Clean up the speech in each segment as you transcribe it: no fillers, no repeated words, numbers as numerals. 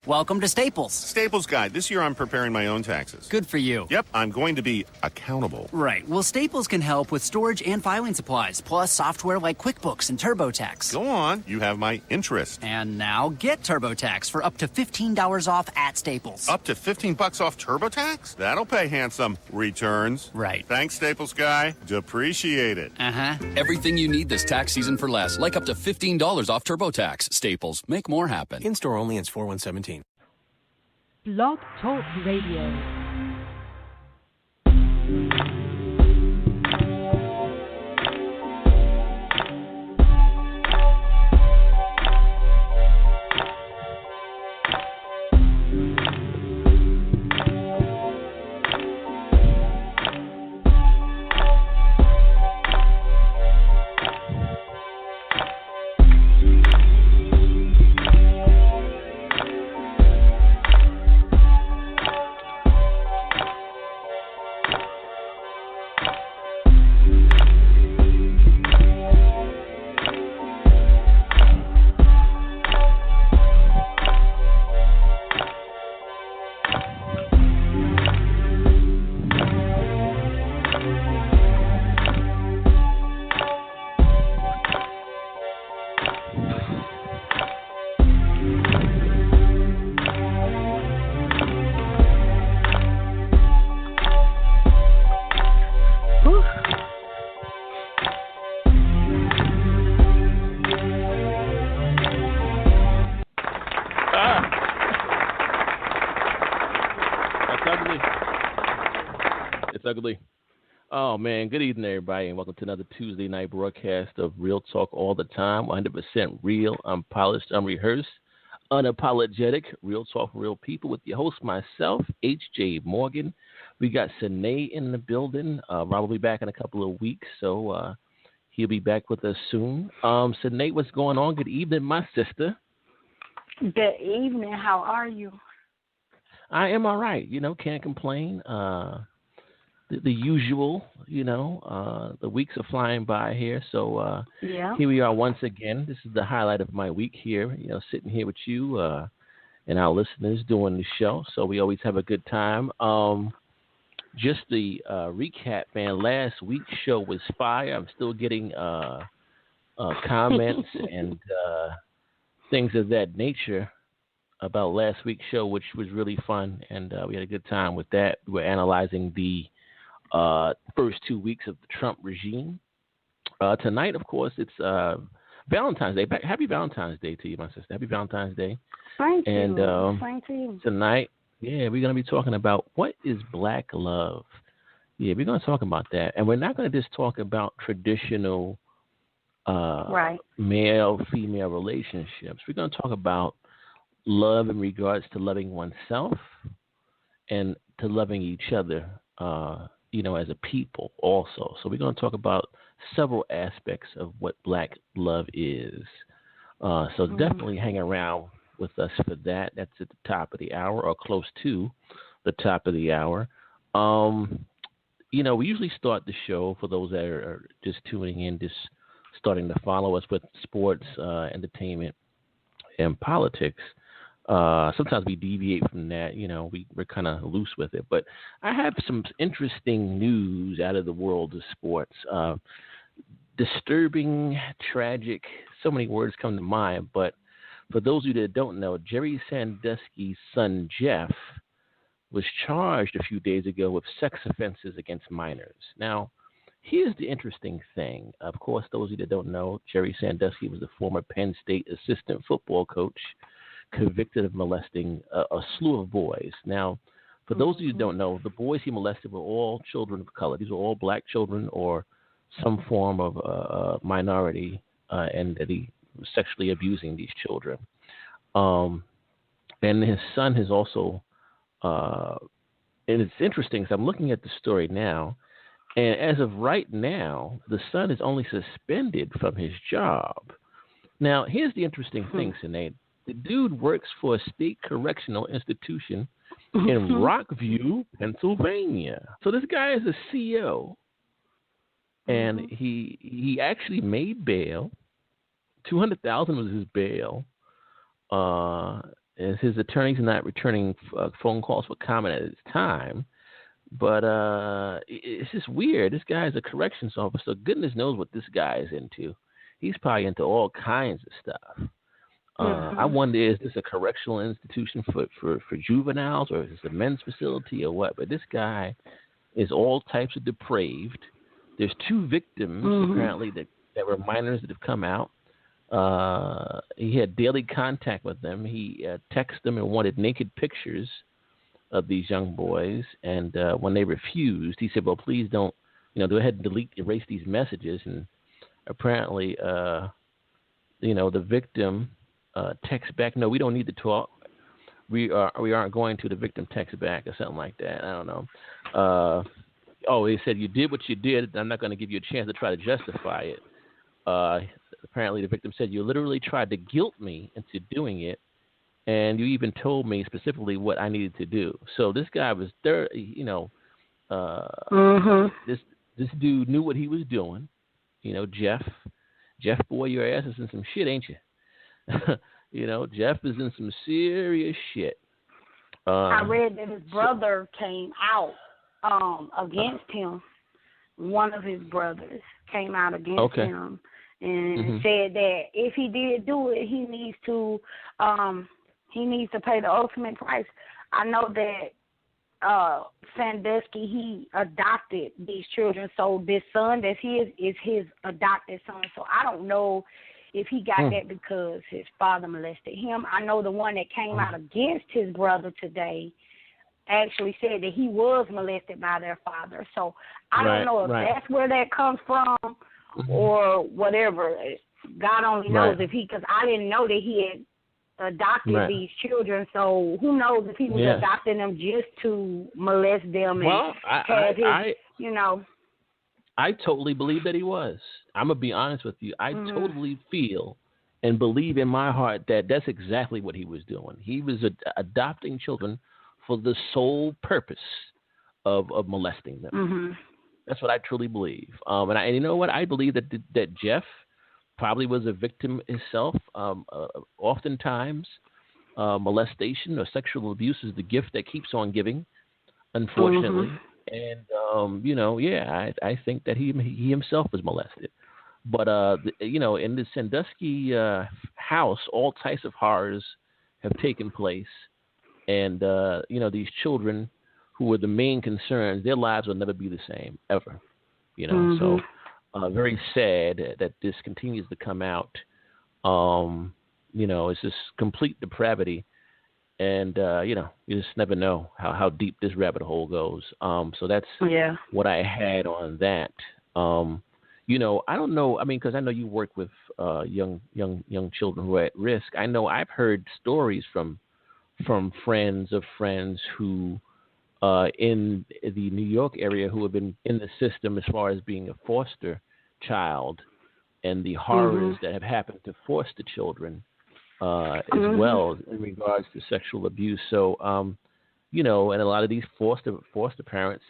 Welcome to Staples. Staples Guide. This year I'm preparing my own taxes. Good for you. Yep, I'm going to be accountable. Right. Well, Staples can help with storage and filing supplies, plus software like QuickBooks and TurboTax. Go on. You have my interest. And now get TurboTax for up to $15 off at Staples. Up to $15 off TurboTax? That'll pay handsome. Returns. Right. Thanks, Staples Guy. Depreciate it. Uh-huh. Everything you need this tax season for less, like up to $15 off TurboTax. Staples. Make more happen. In-store only ends 4/1/17. Blog Talk Radio. Ugly. Oh, man. Good evening, everybody, and welcome to another Tuesday night broadcast of Real Talk All the Time. 100% real, unpolished, unrehearsed, unapologetic. Real Talk for real people with your host, myself, H.J. Morgan. We got Sine in the building. Rob will be back in a couple of weeks, so he'll be back with us soon. Sine, what's going on? Good evening, my sister. Good evening. How are you? I am all right. Can't complain. The usual, the weeks are flying by here. So Here we are once again. This is the highlight of my week here, sitting here with you and our listeners doing the show. So we always have a good time. Just the recap, man, last week's show was fire. I'm still getting comments and things of that nature about last week's show, which was really fun. And we had a good time with that. We were analyzing the first 2 weeks of the Trump regime. Tonight, of course, it's Valentine's Day. Happy Valentine's Day to you, my sister. Happy Valentine's Day. Thank you. And Thank you. Tonight, we're going to be talking about what is black love. Yeah, we're going to talk about that. And we're not going to just talk about traditional male-female relationships. We're going to talk about love in regards to loving oneself and to loving each other, as a people also. So we're going to talk about several aspects of what black love is. So definitely hang around with us for that. That's at the top of the hour or close to the top of the hour. We usually start the show, for those that are just tuning in, just starting to follow us, with sports, entertainment, and politics. Sometimes we deviate from that, we're kind of loose with it. But I have some interesting news out of the world of sports. Disturbing, tragic, so many words come to mind. But for those of you that don't know, Jerry Sandusky's son, Jeff, was charged a few days ago with sex offenses against minors. Now, here's the interesting thing. Of course, those of you that don't know, Jerry Sandusky was the former Penn State assistant football coach, convicted of molesting a slew of boys. Now, for those of you who don't know, the boys he molested were all children of color. These were all black children or some form of minority, and that he was sexually abusing these children. And his son has also, and it's interesting because I'm looking at the story now, and as of right now, the son is only suspended from his job. Now, here's the interesting thing, Sinead. The dude works for a state correctional institution in Rockview, Pennsylvania. So this guy is a CO, and he actually made bail. $200,000 was his bail. as his attorneys are not returning phone calls for comment at this time. But it's just weird. This guy is a corrections officer. Goodness knows what this guy is into. He's probably into all kinds of stuff. I wonder, is this a correctional institution for juveniles, or is this a men's facility, or what? But this guy is all types of depraved. There's 2 victims, apparently, that were minors that have come out. He had daily contact with them. He texted them and wanted naked pictures of these young boys. And when they refused, he said, well, please don't, go ahead and erase these messages. And apparently, the victim texts back, no, we don't need to talk. We aren't going to. The victim texts back or something like that. I don't know. He said, you did what you did. I'm not going to give you a chance to try to justify it. Apparently, the victim said, you literally tried to guilt me into doing it, and you even told me specifically what I needed to do. So this guy was there, this dude knew what he was doing. Jeff boy, your ass is in some shit, ain't you? Jeff is in some serious shit. I read that his brother came out against him. One of his brothers came out against him and said that if he did do it, he needs to pay the ultimate price. I know that Sandusky, he adopted these children, so this son that's his is his adopted son. So I don't know if he got that because his father molested him. I know the one that came out against his brother today actually said that he was molested by their father. So I don't know if that's where that comes from or whatever. God only knows if because I didn't know that he had adopted these children. So who knows if he was adopting them just to molest them and have his, I totally believe that he was. I'm going to be honest with you. I totally feel and believe in my heart that that's exactly what he was doing. He was adopting children for the sole purpose of molesting them. That's what I truly believe. And you know what? I believe that Jeff probably was a victim himself. Oftentimes, molestation or sexual abuse is the gift that keeps on giving, unfortunately. And, I think that he himself was molested. But, in the Sandusky house, all types of horrors have taken place. And, these children who were the main concerns, their lives will never be the same, ever. So very sad that this continues to come out. It's just complete depravity. And, you just never know how deep this rabbit hole goes. So that's what I had on that. I don't know. I mean, because I know you work with young children who are at risk. I know I've heard stories from friends of friends who in the New York area who have been in the system as far as being a foster child and the horrors that have happened to foster children as well in regards to sexual abuse. So, and a lot of these foster parents,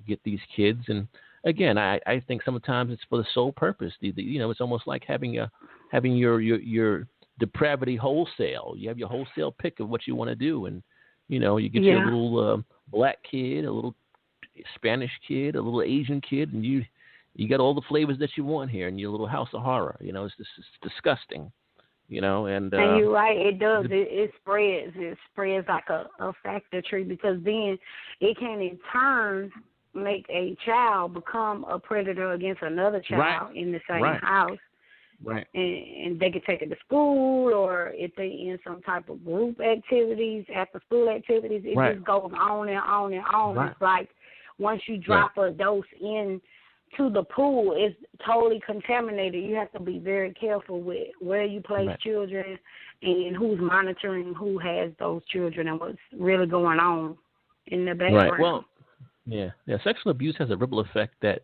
get these kids. And again, I think sometimes it's for the sole purpose. It's almost like having your depravity wholesale. You have your wholesale pick of what you want to do. And, you get your little black kid, a little Spanish kid, a little Asian kid, and you got all the flavors that you want here in your little house of horror. It's disgusting. And you're right, it does. It spreads. It spreads like a factor tree because then it can in turn make a child become a predator against another child in the same house. Right. And they can take it to school, or if they in some type of group activities, after school activities, it just goes on and on and on. Right. It's like once you drop a dose in to the pool, it's totally contaminated. You have to be very careful with where you place children and who's monitoring who has those children and what's really going on in the background. Right. Well, sexual abuse has a ripple effect that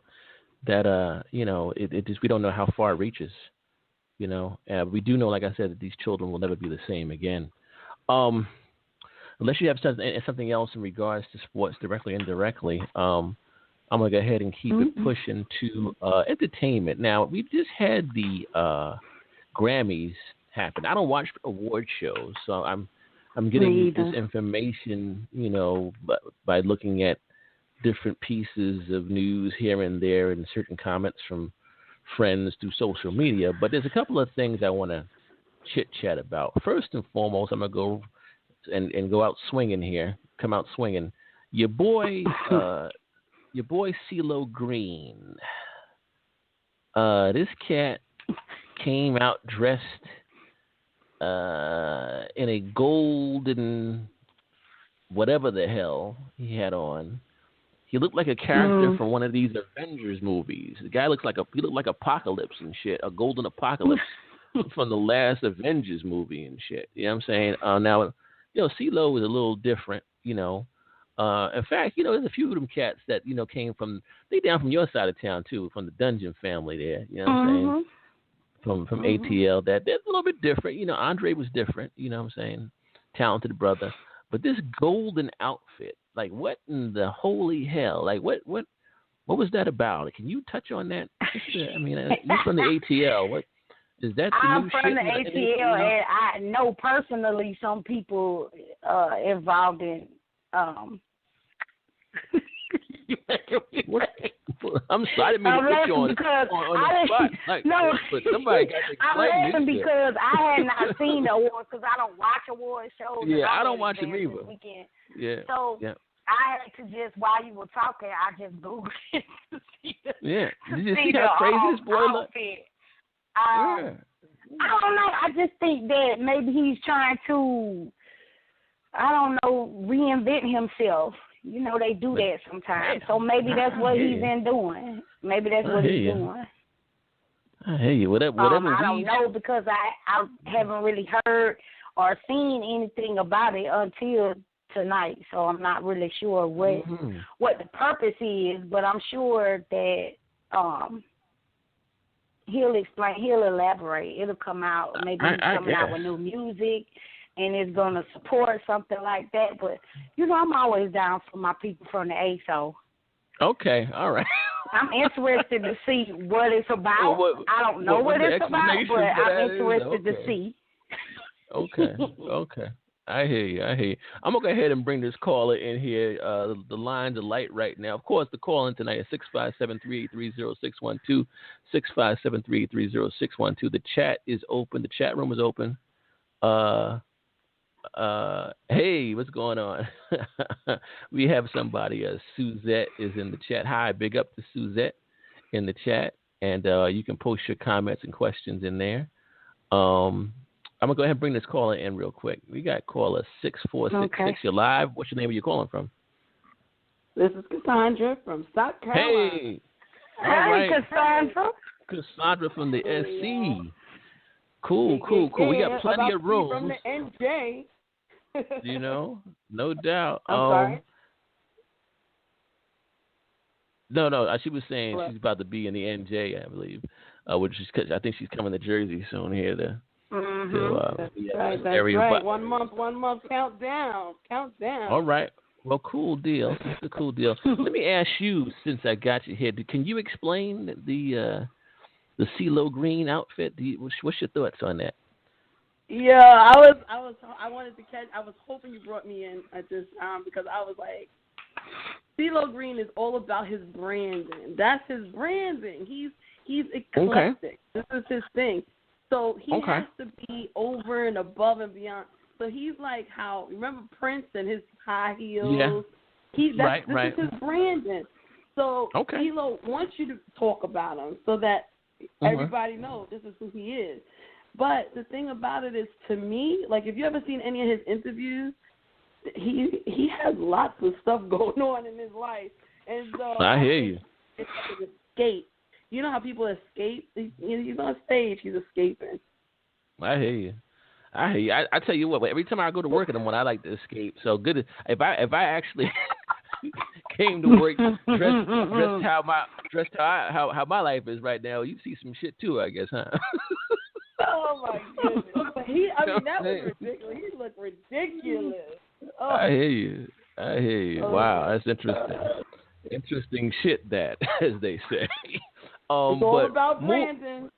it just, we don't know how far it reaches. We do know, like I said, that these children will never be the same again. Unless you have something else in regards to sports, directly or indirectly, I'm going to go ahead and keep it pushing to entertainment. Now, we just had the Grammys happen. I don't watch award shows, so I'm getting this information, by looking at different pieces of news here and there and certain comments from friends through social media. But there's a couple of things I want to chit-chat about. First and foremost, I'm going to go and go out swinging here, come out swinging. Your boy CeeLo Green. This cat came out dressed in a golden whatever the hell he had on. He looked like a character from one of these Avengers movies. The guy looked like Apocalypse and shit, a golden apocalypse from the last Avengers movie and shit. You know what I'm saying? Now, CeeLo is a little different, In fact, there's a few of them cats that, came from, they down from your side of town too, from the Dungeon family there. You know what I'm saying? From ATL, that's a little bit different. Andre was different. You know what I'm saying? Talented brother. But this golden outfit, like what in the holy hell? Like what was that about? Can you touch on that? I mean, you're from the ATL. What is that? I'm from the ATL, and I know personally some people involved in. I'm sorry, I didn't mean to put you on the spot. Like, no, but somebody got to explain I'm laughing this because I had not seen the awards because I don't watch award shows. Yeah, I don't watch them either. Yeah. So I had to just, while you were talking, I just Googled it to see the, Did you see how crazy this boy looked? I don't know. I just think that maybe he's trying to, I don't know, reinvent himself. They do that sometimes. So maybe that's what he's been doing. Maybe that's what he's doing. I hear you. Whatever I don't know because I haven't really heard or seen anything about it until tonight. So I'm not really sure what the purpose is, but I'm sure that he'll explain. He'll elaborate. It'll come out. Maybe he's coming out with new music. And it's going to support something like that. But, I'm always down for my people from the A, so. Okay, all right. I'm interested to see what it's about. I don't know what it's about, but I'm interested to see. Okay. I hear you. I'm going to go ahead and bring this caller in here. The lines are light right now. Of course, the call in tonight is 657-383-0612, 657-383-0612. The chat is open. The chat room is open. Hey, what's going on? We have somebody, Suzette is in the chat. Hi, big up to Suzette in the chat. And you can post your comments and questions in there. I'm going to go ahead and bring this caller in real quick. We got caller 6466. Okay. You're live. What's your name? Are you calling from? This is Cassandra from South Carolina. Hey. All right. Cassandra. Cassandra from the SC. Cool. We got plenty of rooms. From the NJ. No doubt. I'm sorry. No. She was saying she's about to be in the NJ, I believe, which is because I think she's coming to Jersey soon here. That's right. 1 month countdown. All right. Well, cool deal. That's a cool deal. Let me ask you, since I got you here, can you explain the CeeLo Green outfit? What's your thoughts on that? Yeah, I wanted to catch. I was hoping you brought me in at this time because I was like, CeeLo Green is all about his branding. That's his branding. He's eclectic. This is his thing. So he has to be over and above and beyond. So he's like how, remember Prince and his high heels? Yeah. This is his branding. So CeeLo wants you to talk about him so that everybody knows this is who he is. But the thing about it is, to me, like if you ever seen any of his interviews, he has lots of stuff going on in his life. And so I hear you. It's like an escape. You know how people escape? He's on stage, he's escaping. I hear you. I tell you what, every time I go to work in the morning, I like to escape. So good. If I actually came to work dressed how my life is right now, you see some shit too, I guess, huh? Oh my goodness! That was ridiculous. He looked ridiculous. Oh. I hear you. Wow, that's interesting. Interesting shit, that, as they say. It's all about Brandon.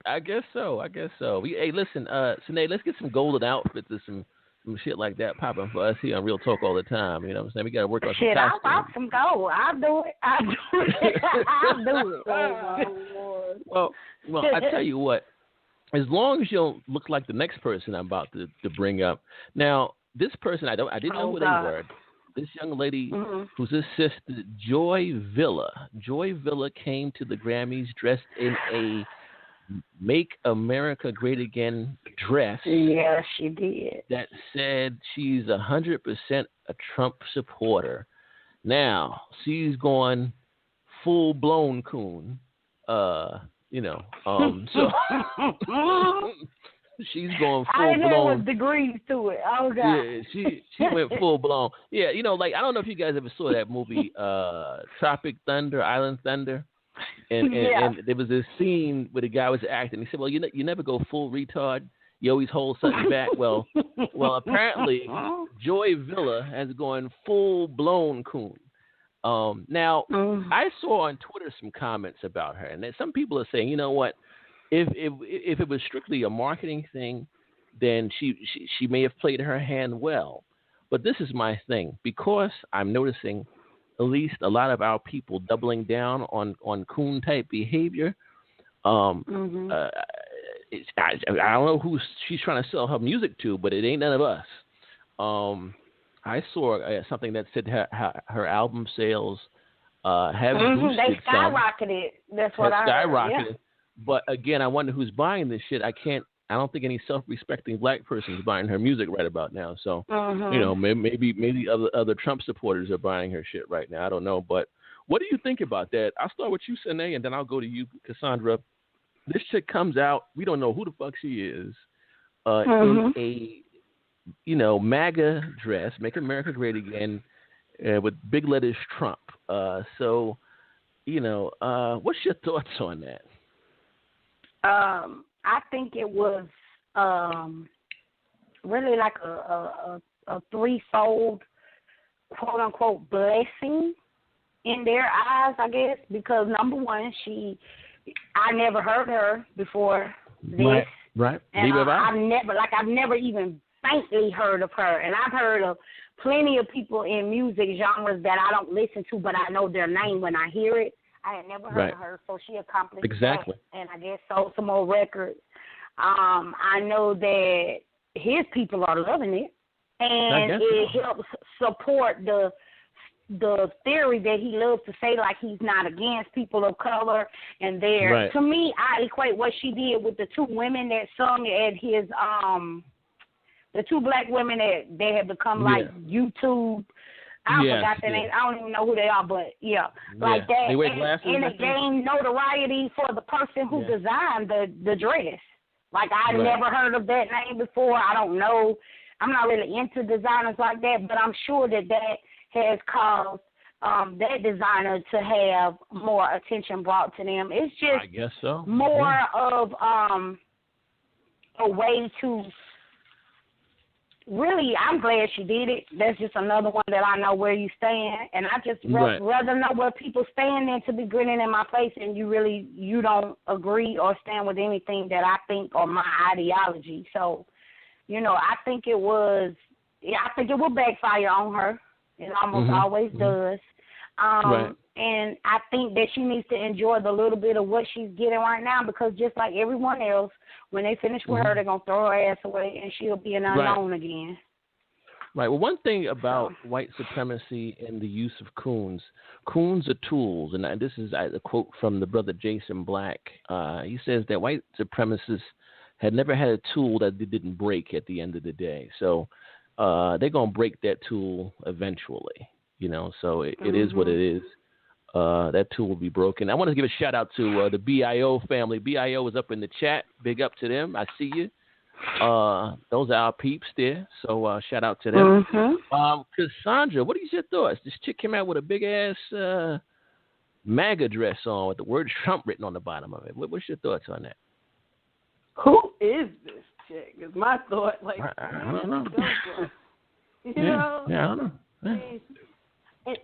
I guess so. Hey, listen, Sinead, let's get some golden outfits and some some shit like that popping for us here on Real Talk all the time. You know what I'm saying? We got to work on shit, some I'll rock some gold. I'll do it. I'll do it. Oh, Well, I tell you what. As long as you don't look like the next person I'm about to bring up. Now, this person I didn't know who they were. This young lady who's his sister, Joy Villa. Joy Villa came to the Grammys dressed in a Make America Great Again dress. Yeah, she did. That said she's 100% a Trump supporter. Now, she's going full blown coon. So she's going full blown. I know there was degrees to it. Oh God. Yeah, she went full blown. Yeah, like I don't know if you guys ever saw that movie, Tropic Thunder, Island Thunder. And there was this scene where the guy was acting. He said, "Well, you never go full retard. You always hold something back." Well, apparently, Joy Villa has gone full blown coon. Now, I saw on Twitter some comments about her, and some people are saying, you know what, if it was strictly a marketing thing, then she may have played her hand well. But this is my thing, because I'm noticing at least a lot of our people doubling down on coon type behavior. I don't know who she's trying to sell her music to, but it ain't none of us. I saw something that said her album sales have boosted. They skyrocketed. That's what I heard. Skyrocketed. Yeah. But again, I wonder who's buying this shit. I don't think any self-respecting black person is buying her music right about now. So, maybe other Trump supporters are buying her shit right now. I don't know. But what do you think about that? I'll start with you, Sine, and then I'll go to you, Cassandra. This chick comes out. We don't know who the fuck she is. In a MAGA dress, Make America Great Again, with big letters Trump. What's your thoughts on that? I think it was really like a threefold, quote unquote, blessing in their eyes, I guess, because number one, I never heard her before this. Right. And I've never even faintly heard of her, and I've heard of plenty of people in music genres that I don't listen to, but I know their name when I hear it. I had never heard of her, so she accomplished exactly that, and I guess sold some more records. I know that his people are loving it, and it helps support the theory that he loves to say, like he's not against people of color. And to me, I equate what she did with the two women that sung at his the two black women that they have become like YouTube. I forgot their names. I don't even know who they are, but like that. They wear glasses, and it gained notoriety for the person who designed the dress. Like I never heard of that name before. I don't know. I'm not really into designers like that, but I'm sure that has caused that designer to have more attention brought to them. It's just I guess so. more of a way to. Really, I'm glad she did it. That's just another one that I know where you stand, and I just rather know where people stand than to be grinning in my face and you don't agree or stand with anything that I think or my ideology. So, I think it will backfire on her. It almost always does. And I think that she needs to enjoy the little bit of what she's getting right now, because just like everyone else, when they finish with her, they're going to throw her ass away and she'll be an unknown again. Right. Well, one thing about white supremacy and the use of coons are tools. And this is a quote from the brother Jason Black. He says that white supremacists had never had a tool that they didn't break at the end of the day. So they're going to break that tool eventually. So it is what it is. That tool will be broken. I want to give a shout out to the BIO family. BIO is up in the chat. Big up to them. I see you. Those are our peeps there. So shout out to them. Cassandra, what are your thoughts? This chick came out with a big ass MAGA dress on with the word Trump written on the bottom of it. What's your thoughts on that? Who is this chick? Is my thought. Like, I don't know. I don't know. Yeah.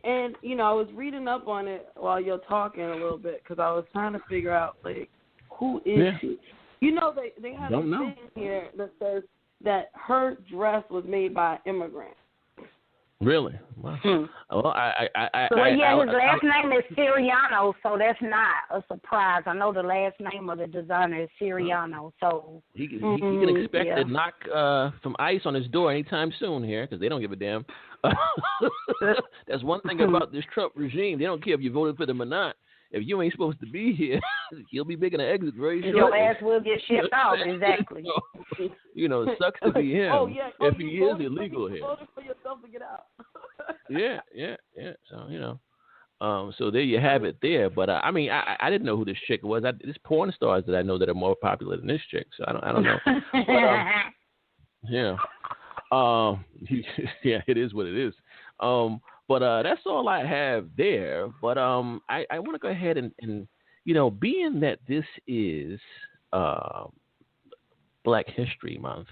And I was reading up on it while you're talking a little bit, because I was trying to figure out, like, who is she? They have a thing here that says that her dress was made by an immigrant. Really? Wow. Well, his last name is Siriano, so that's not a surprise. I know the last name of the designer is Siriano, so he can expect a knock from ICE on his door anytime soon here, because they don't give a damn. That's one thing about this Trump regime. They don't care if you voted for them or not. If you ain't supposed to be here, he'll be making an exit very shortly. Your ass will get shipped off, exactly. It sucks to be him. If he is illegal here. You voted for yourself to get out. Yeah. So, so there you have it there. But I didn't know who this chick was. There's porn stars that I know that are more popular than this chick. So I don't know. But, yeah. Yeah, it is what it is. But that's all I have there. But I want to go ahead and being that this is Black History Month,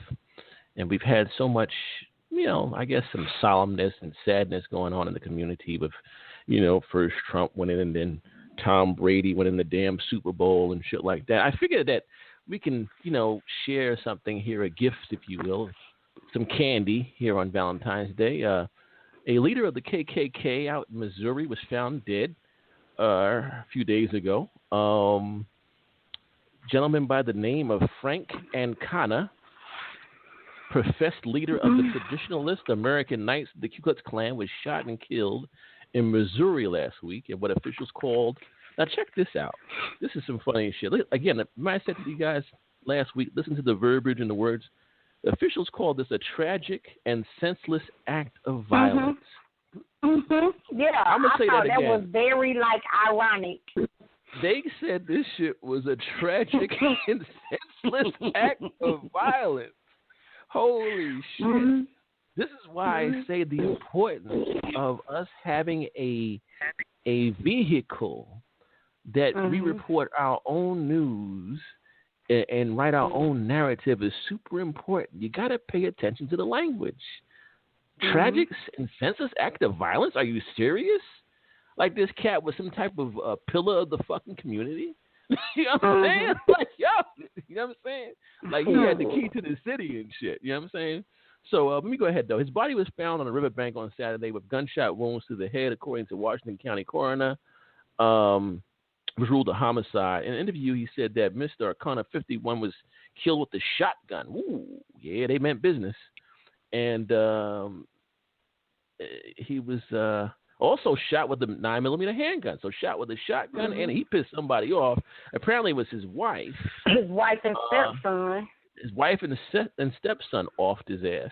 and we've had so much, I guess some solemnness and sadness going on in the community with, first Trump winning and then Tom Brady winning the damn Super Bowl and shit like that. I figured that we can, share something here, a gift, if you will, some candy here on Valentine's Day. A leader of the KKK out in Missouri was found dead a few days ago. Gentleman by the name of Frank Ancona, professed leader of the traditionalist American Knights of the Ku Klux Klan, was shot and killed in Missouri last week in what officials called. Now check this out. This is some funny shit. Again, I said to you guys last week, listen to the verbiage and the words. Officials called this a tragic and senseless act of violence. Yeah, I'm gonna say that again. That was very ironic. They said this shit was a tragic and senseless act of violence. Holy shit! This is why I say the importance of us having a vehicle that we report our own news and write our own narrative is super important. You got to pay attention to the language. Tragic and senseless act of violence? Are you serious? Like this cat was some type of pillar of the fucking community? You know what I'm saying? Like, you know what I'm saying? Like, he had the key to the city and shit. You know what I'm saying? So let me go ahead, though. His body was found on a riverbank on Saturday with gunshot wounds to the head, according to Washington County coroner. Was ruled a homicide. In an interview, he said that Mr. Ancona, 51, was killed with a shotgun. Ooh, yeah, they meant business. And he was also shot with a 9mm handgun. So shot with a shotgun, and he pissed somebody off. Apparently, it was his wife. His wife and stepson. His wife and stepson offed his ass.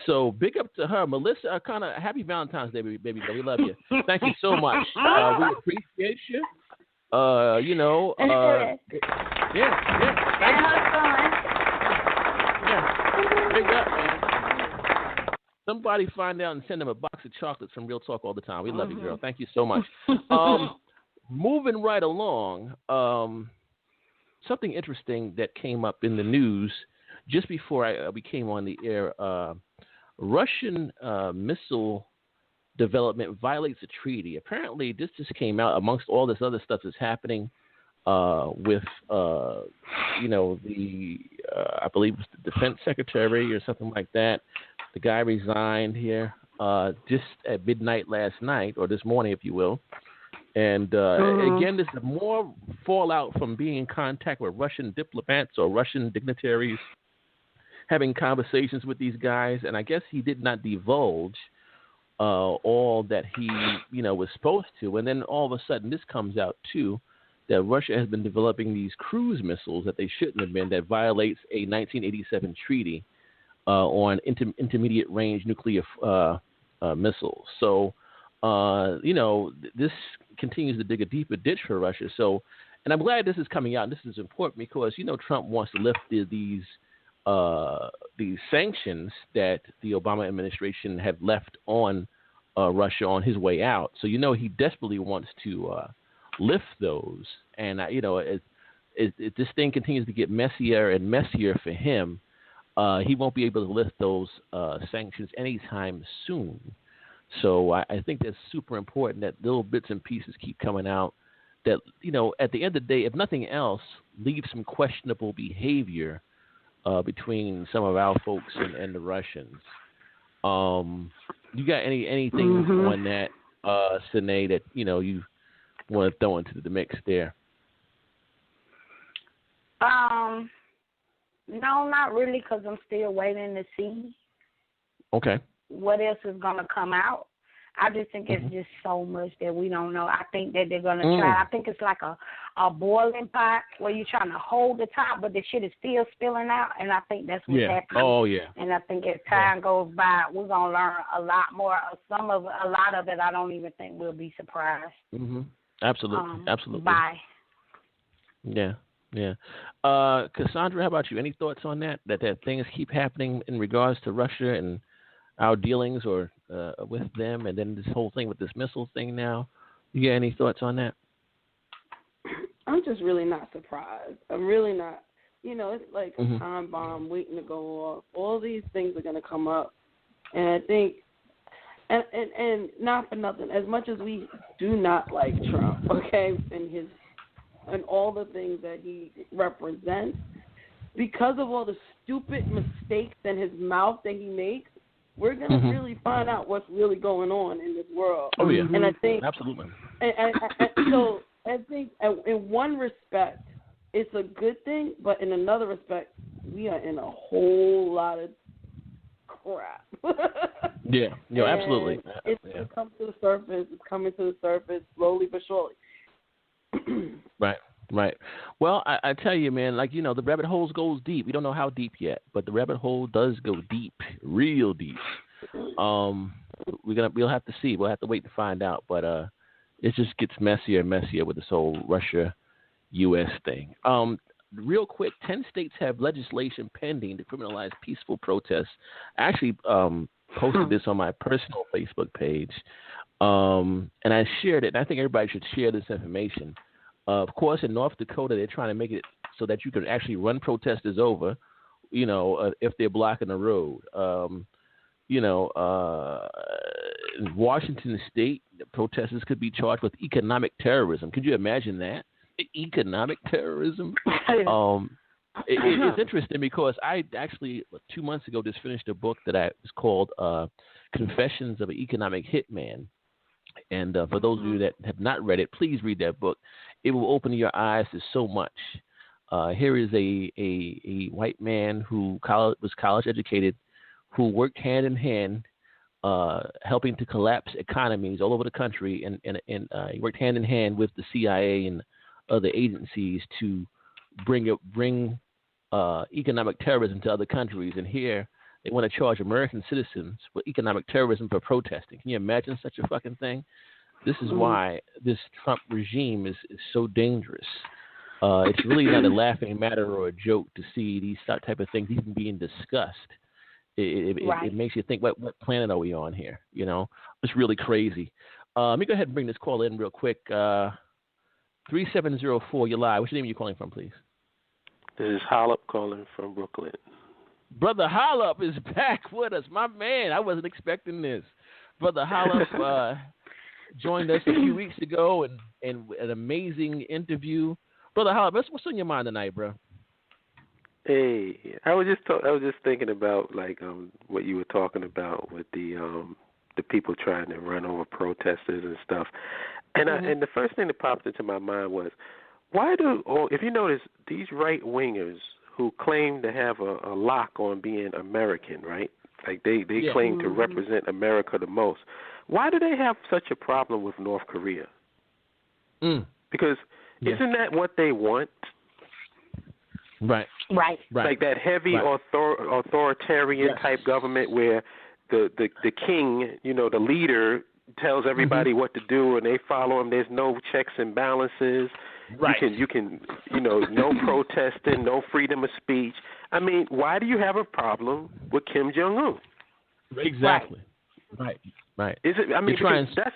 So big up to her. Melissa Ancona, happy Valentine's Day, baby. We love you. Thank you so much. We appreciate you. Yeah. And her son. Yeah. Big up, man. Somebody find out and send them a box of chocolates from Real Talk all the time. We love you, girl. Thank you so much. Moving right along, something interesting that came up in the news just before we came on the air. Russian missile development violates a treaty. Apparently, this just came out amongst all this other stuff that's happening with, I believe it was the defense secretary or something like that. The guy resigned here just at midnight last night, or this morning, if you will. And again, this is more fallout from being in contact with Russian diplomats or Russian dignitaries, having conversations with these guys. And I guess he did not divulge all that he, was supposed to. And then all of a sudden, this comes out too, that Russia has been developing these cruise missiles that they shouldn't have been, that violates a 1987 treaty on intermediate range nuclear missiles. So, this continues to dig a deeper ditch for Russia. So, and I'm glad this is coming out. And this is important because, Trump wants to lift these sanctions that the Obama administration had left on Russia on his way out. So, he desperately wants to lift those. And, as this thing continues to get messier and messier for him, he won't be able to lift those sanctions anytime soon. So I think that's super important that little bits and pieces keep coming out that, at the end of the day, if nothing else, leave some questionable behavior between some of our folks and the Russians. You got anything on that, Sine, that you want to throw into the mix there? No, not really, because I'm still waiting to see. Okay. What else is gonna come out? I just think it's just so much that we don't know. I think that they're gonna try. I think it's like a boiling pot where you're trying to hold the top, but the shit is still spilling out, and I think that's what's happening. Oh yeah. And I think as time goes by, we're gonna learn a lot more. A lot of it, I don't even think we'll be surprised. Absolutely. Absolutely. Bye. Yeah. Yeah. Cassandra, how about you? Any thoughts on that? That things keep happening in regards to Russia and our dealings or with them, and then this whole thing with this missile thing now? You got any thoughts on that? I'm just really not surprised. I'm really not. It's like a time bomb waiting to go off. All these things are going to come up. And I think, and not for nothing, as much as we do not like Trump, okay, and all the things that he represents, because of all the stupid mistakes in his mouth that he makes, we're going to really find out what's really going on in this world. Oh, yeah. And I think, absolutely. So I think in one respect, it's a good thing, but in another respect, we are in a whole lot of crap. Yeah, absolutely. It's going to come to the surface. It's coming to the surface slowly but surely. Right. Well, I tell you, man, the rabbit hole goes deep. We don't know how deep yet, but the rabbit hole does go deep, real deep. We'll have to see. We'll have to wait to find out. But it just gets messier and messier with this whole Russia-U.S. thing. Real quick, 10 states have legislation pending to criminalize peaceful protests. I actually posted this on my personal Facebook page, and I shared it. And I think everybody should share this information. Of course, in North Dakota, they're trying to make it so that you can actually run protesters over, if they're blocking the road. In Washington State, protesters could be charged with economic terrorism. Could you imagine that? Economic terrorism? It's interesting because I actually 2 months ago just finished a book that was called Confessions of an Economic Hitman. And for those of you that have not read it, please read that book. It will open your eyes to so much. Here is a white man who was college educated, who worked hand in hand, helping to collapse economies all over the country, and he worked hand in hand with the CIA and other agencies to bring economic terrorism to other countries. And here they want to charge American citizens with economic terrorism for protesting. Can you imagine such a fucking thing? This is why this Trump regime is so dangerous. It's really not a laughing matter or a joke to see these type of things even being discussed. It makes you think, what planet are we on here? It's really crazy. Let me go ahead and bring this call in real quick. 3704, you're live. What's your name are you calling from, please? This is Hollop calling from Brooklyn. Brother Hollop is back with us. My man, I wasn't expecting this. Brother Hollop joined us a few weeks ago and an amazing interview. Brother Hollop, what's on your mind tonight, bro? Hey, I was just thinking about what you were talking about with the people trying to run over protesters and stuff. And and the first thing that popped into my mind was, if you notice, these right wingers who claim to have a lock on being American, right? Like they claim to represent America the most. Why do they have such a problem with North Korea? Because isn't that what they want? Right. Like that heavy authoritarian type government where the king, the leader tells everybody what to do and they follow him. There's no checks and balances. Right. You can no protesting, no freedom of speech. I mean, why do you have a problem with Kim Jong-un? Exactly. Right. Is it? I mean,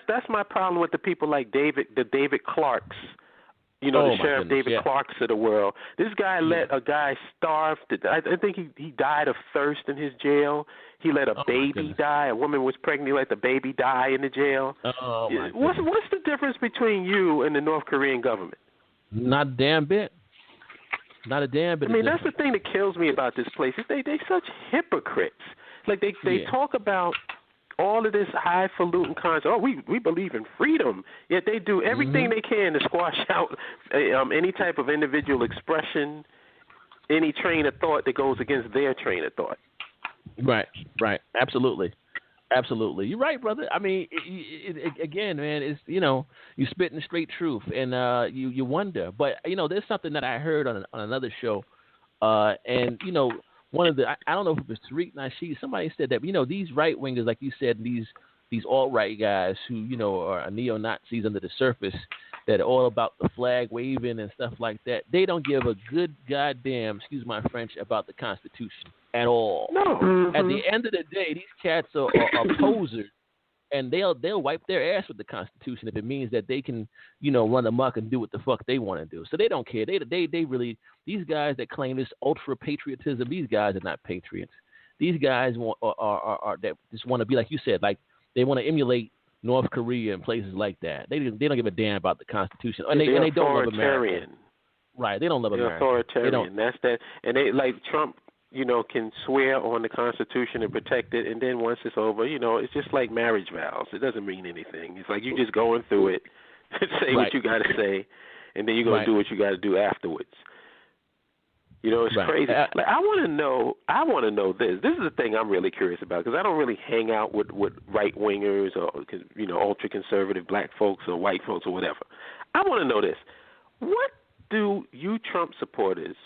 that's my problem with the people like the David Clarks. The Sheriff David Clarks of the world. This guy let a guy starve. I think he died of thirst in his jail. He let a baby die. A woman was pregnant. He let the baby die in the jail. Oh, my What's the difference between you and the North Korean government? Not a damn bit. Not a damn bit. I mean, that's the thing that kills me about this place. Is they such hypocrites. Like they talk about all of this highfalutin concept. Oh, we believe in freedom. Yet they do everything they can to squash out any type of individual expression, any train of thought that goes against their train of thought. Right. Absolutely. You're right, brother. I mean, again, man, it's, you spitting straight truth, and you wonder. But, there's something that I heard on another show, and, one of the, I don't know if it was Tariq Nasheed, somebody said that, these right-wingers, like you said, these alt-right guys who, are neo-Nazis under the surface, that are all about the flag waving and stuff like that, they don't give a good goddamn, excuse my French, about the Constitution at all. No. At the end of the day, these cats are posers, and they'll wipe their ass with the Constitution if it means that they can, run amok and do what the fuck they want to do. So they don't care. They really, these guys that claim this ultra patriotism, these guys are not patriots. These guys are that just want to be, like you said, like they want to emulate North Korea and places like that. They don't give a damn about the Constitution, and they don't love America. Right? They don't love America. Authoritarian. That's that. And they, like Trump, can swear on the Constitution and protect it, and then once it's over, it's just like marriage vows. It doesn't mean anything. It's like you just going through it, say what you got to say, and then you're going to do what you got to do afterwards. It's crazy. Like I want to know this. This is the thing I'm really curious about, because I don't really hang out with right wingers or ultra conservative black folks or white folks or whatever. I want to know this. What do you Trump supporters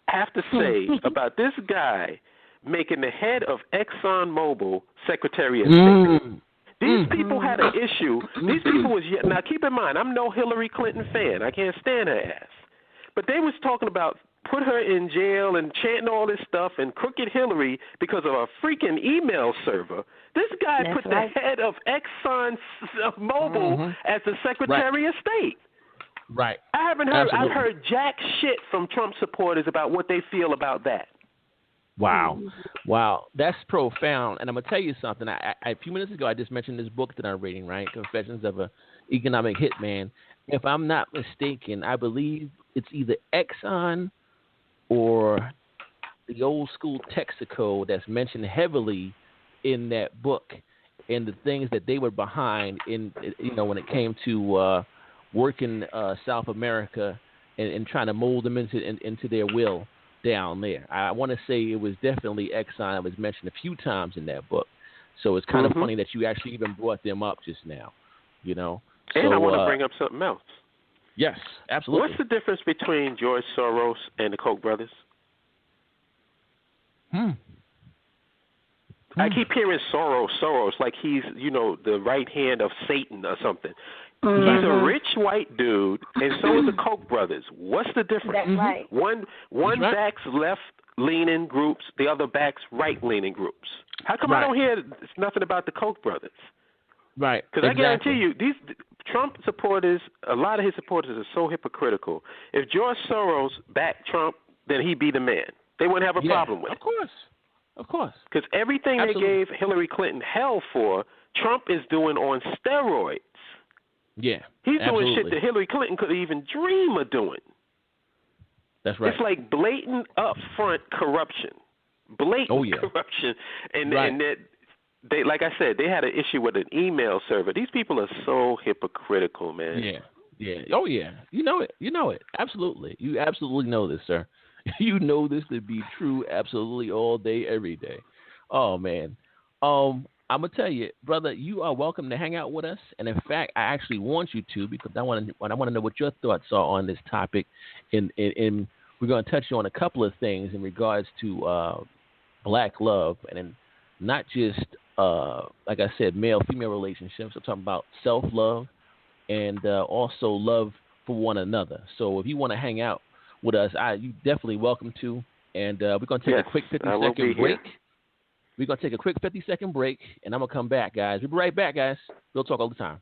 have to say about this guy making the head of ExxonMobil Secretary of State? These people had an issue. These people was now keep in mind, I'm no Hillary Clinton fan. I can't stand her ass. But they was talking about put her in jail and chanting all this stuff and crooked Hillary because of a freaking email server. This guy put the head of ExxonMobil as the Secretary of State. Right. I haven't heard. I've heard jack shit from Trump supporters about what they feel about that. Wow, that's profound. And I'm gonna tell you something. A few minutes ago, I just mentioned this book that I'm reading, right? Confessions of an Economic Hitman. If I'm not mistaken, I believe it's either Exxon or the old school Texaco that's mentioned heavily in that book, and the things that they were behind in, when it came to working South America and trying to mold them into their will down there. I want to say it was definitely Exxon. It was mentioned a few times in that book. So it's kind of funny that you actually even brought them up just now, And I want to bring up something else. Yes, absolutely. What's the difference between George Soros and the Koch brothers? I keep hearing Soros, like he's, the right hand of Satan or something. He's a rich white dude, and so are the Koch brothers. What's the difference? That's right. One backs left-leaning groups, the other backs right-leaning groups. How come I don't hear nothing about the Koch brothers? Right. Because I guarantee you, these Trump supporters, a lot of his supporters are so hypocritical. If George Soros backed Trump, then he'd be the man. They wouldn't have a problem with it. Of course. Because everything they gave Hillary Clinton hell for, Trump is doing on steroids. Yeah. He's doing shit that Hillary Clinton could even dream of doing. That's right. It's like blatant upfront corruption. Corruption. And that they, like I said, they had an issue with an email server. These people are so hypocritical, man. Yeah. Oh, yeah. You know it. Absolutely. You absolutely know this, sir. You know this to be true absolutely all day, every day. Oh, man. I'm going to tell you, brother, you are welcome to hang out with us. And, in fact, I actually want you to, because I want to know what your thoughts are on this topic. And we're going to touch on a couple of things in regards to black love, and not just, like I said, male-female relationships. I'm talking about self-love and also love for one another. So if you want to hang out with us, you definitely welcome to. And we're going to take a quick 50-second break. We're going to take a quick 50-second break, and I'm going to come back, guys. We'll be right back, guys. We'll talk all the time.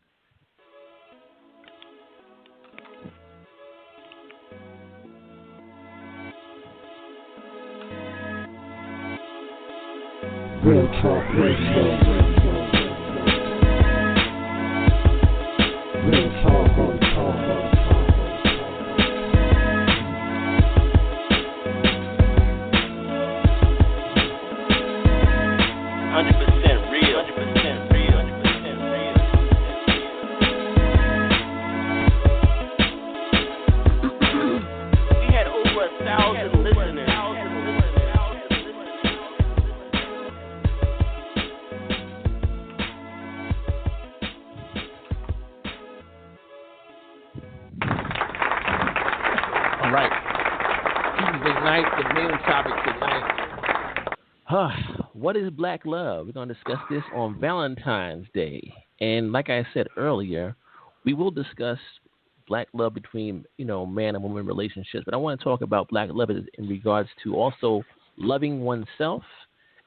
Real Talk Radio. Real Talk on Talk. tonight, the main topic tonight. What is black love? We're going to discuss this on Valentine's Day. And like I said earlier, we will discuss black love between, man and woman relationships. But I want to talk about black love in regards to also loving oneself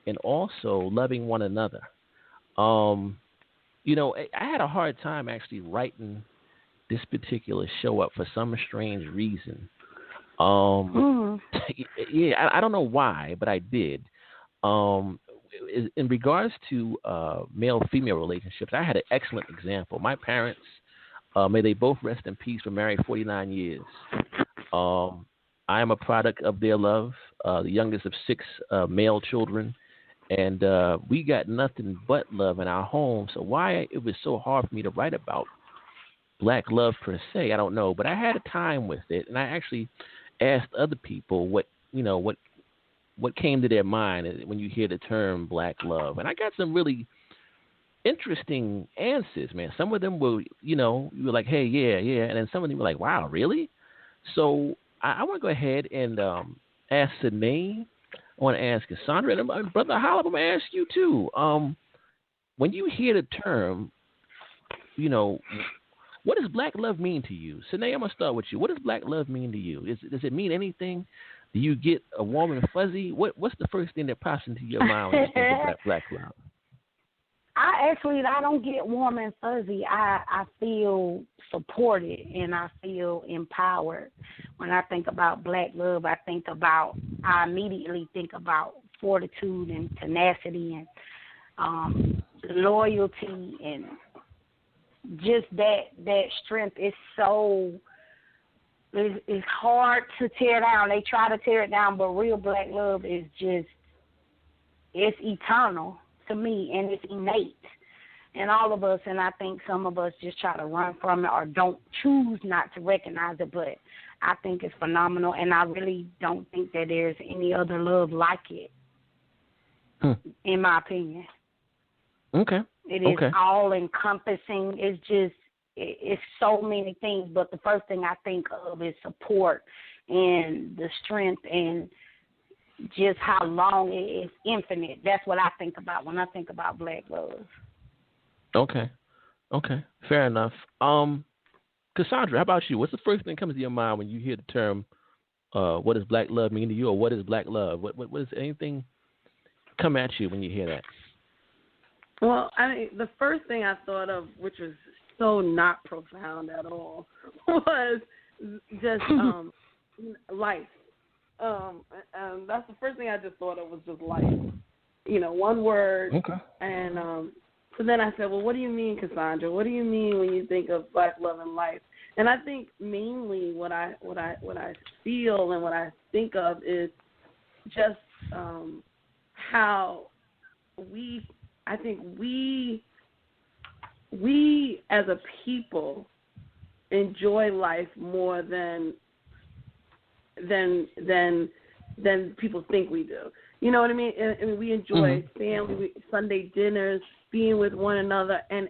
and also loving one another. I had a hard time actually writing this particular show up for some strange reason. Yeah, I don't know why, but I did. In regards to male-female relationships, I had an excellent example. My parents, may they both rest in peace, were married 49 years. I am a product of their love, the youngest of 6 male children, and we got nothing but love in our home. So why it was so hard for me to write about black love per se, I don't know. But I had a time with it, and I actually asked other people what came to their mind when you hear the term black love. And I got some really interesting answers, man. Some of them were, you were like, hey, yeah. And then some of them were like, wow, really? So I want to go ahead and ask Sine. I want to ask Cassandra. And Brother Hollop, I'm going to ask you, too. When you hear the term, what does black love mean to you? Sine, I'm going to start with you. What does black love mean to you? Does it mean anything? Do you get a warm and fuzzy? What's the first thing that pops into your mind when you think of black love? I don't get warm and fuzzy. I feel supported and I feel empowered. When I think about black love, I immediately think about fortitude and tenacity and loyalty and just that strength is so. It's hard to tear down. They try to tear it down, but real black love is it's eternal to me, and it's innate in all of us, and I think some of us just try to run from it or don't choose not to recognize it, but I think it's phenomenal, and I really don't think that there's any other love like it, in my opinion. Okay. It is all-encompassing. It's so many things, but the first thing I think of is support and the strength and just how long it is infinite. That's what I think about when I think about black love. Okay. Fair enough. Cassandra, how about you? What's the first thing that comes to your mind when you hear the term, what does black love mean to you, or what is black love? What does anything come at you when you hear that? Well, the first thing I thought of, which was so not profound at all, was just life. That's the first thing I just thought of, was just life. One word. Okay. And so then I said, well, what do you mean, Cassandra? What do you mean when you think of black love and life? And I think mainly what I feel and what I think of is just how we as a people enjoy life more than people think we do. You know what I mean? And we enjoy family, Sunday dinners, being with one another. And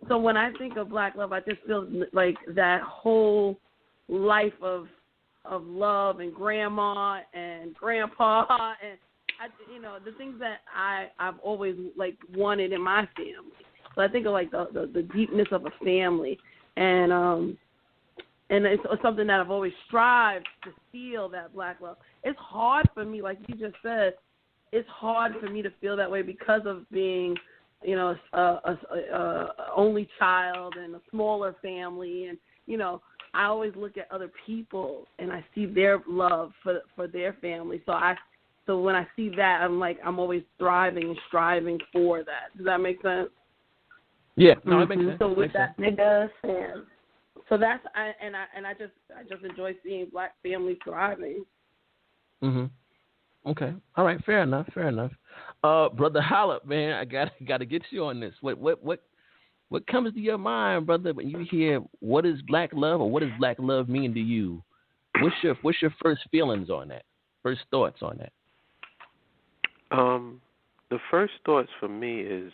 so when I think of black love, I just feel like that whole life of love and grandma and grandpa and the things that I've always wanted in my family. So I think of the deepness of a family, and it's something that I've always strived to feel, that black love. It's hard for me, like you just said, it's hard for me to feel that way because of being, a only child and a smaller family, and I always look at other people and I see their love for their family. So when I see that, I'm always thriving and striving for that. Does that make sense? Yeah, no, it makes sense. So with that, it does. And so that's I just enjoy seeing black families thriving. Okay. All right. Fair enough. Brother Hollop, man, I got to get you on this. What comes to your mind, brother, when you hear what is black love, or what does black love mean to you? What's your first feelings on that? First thoughts on that? The first thoughts for me is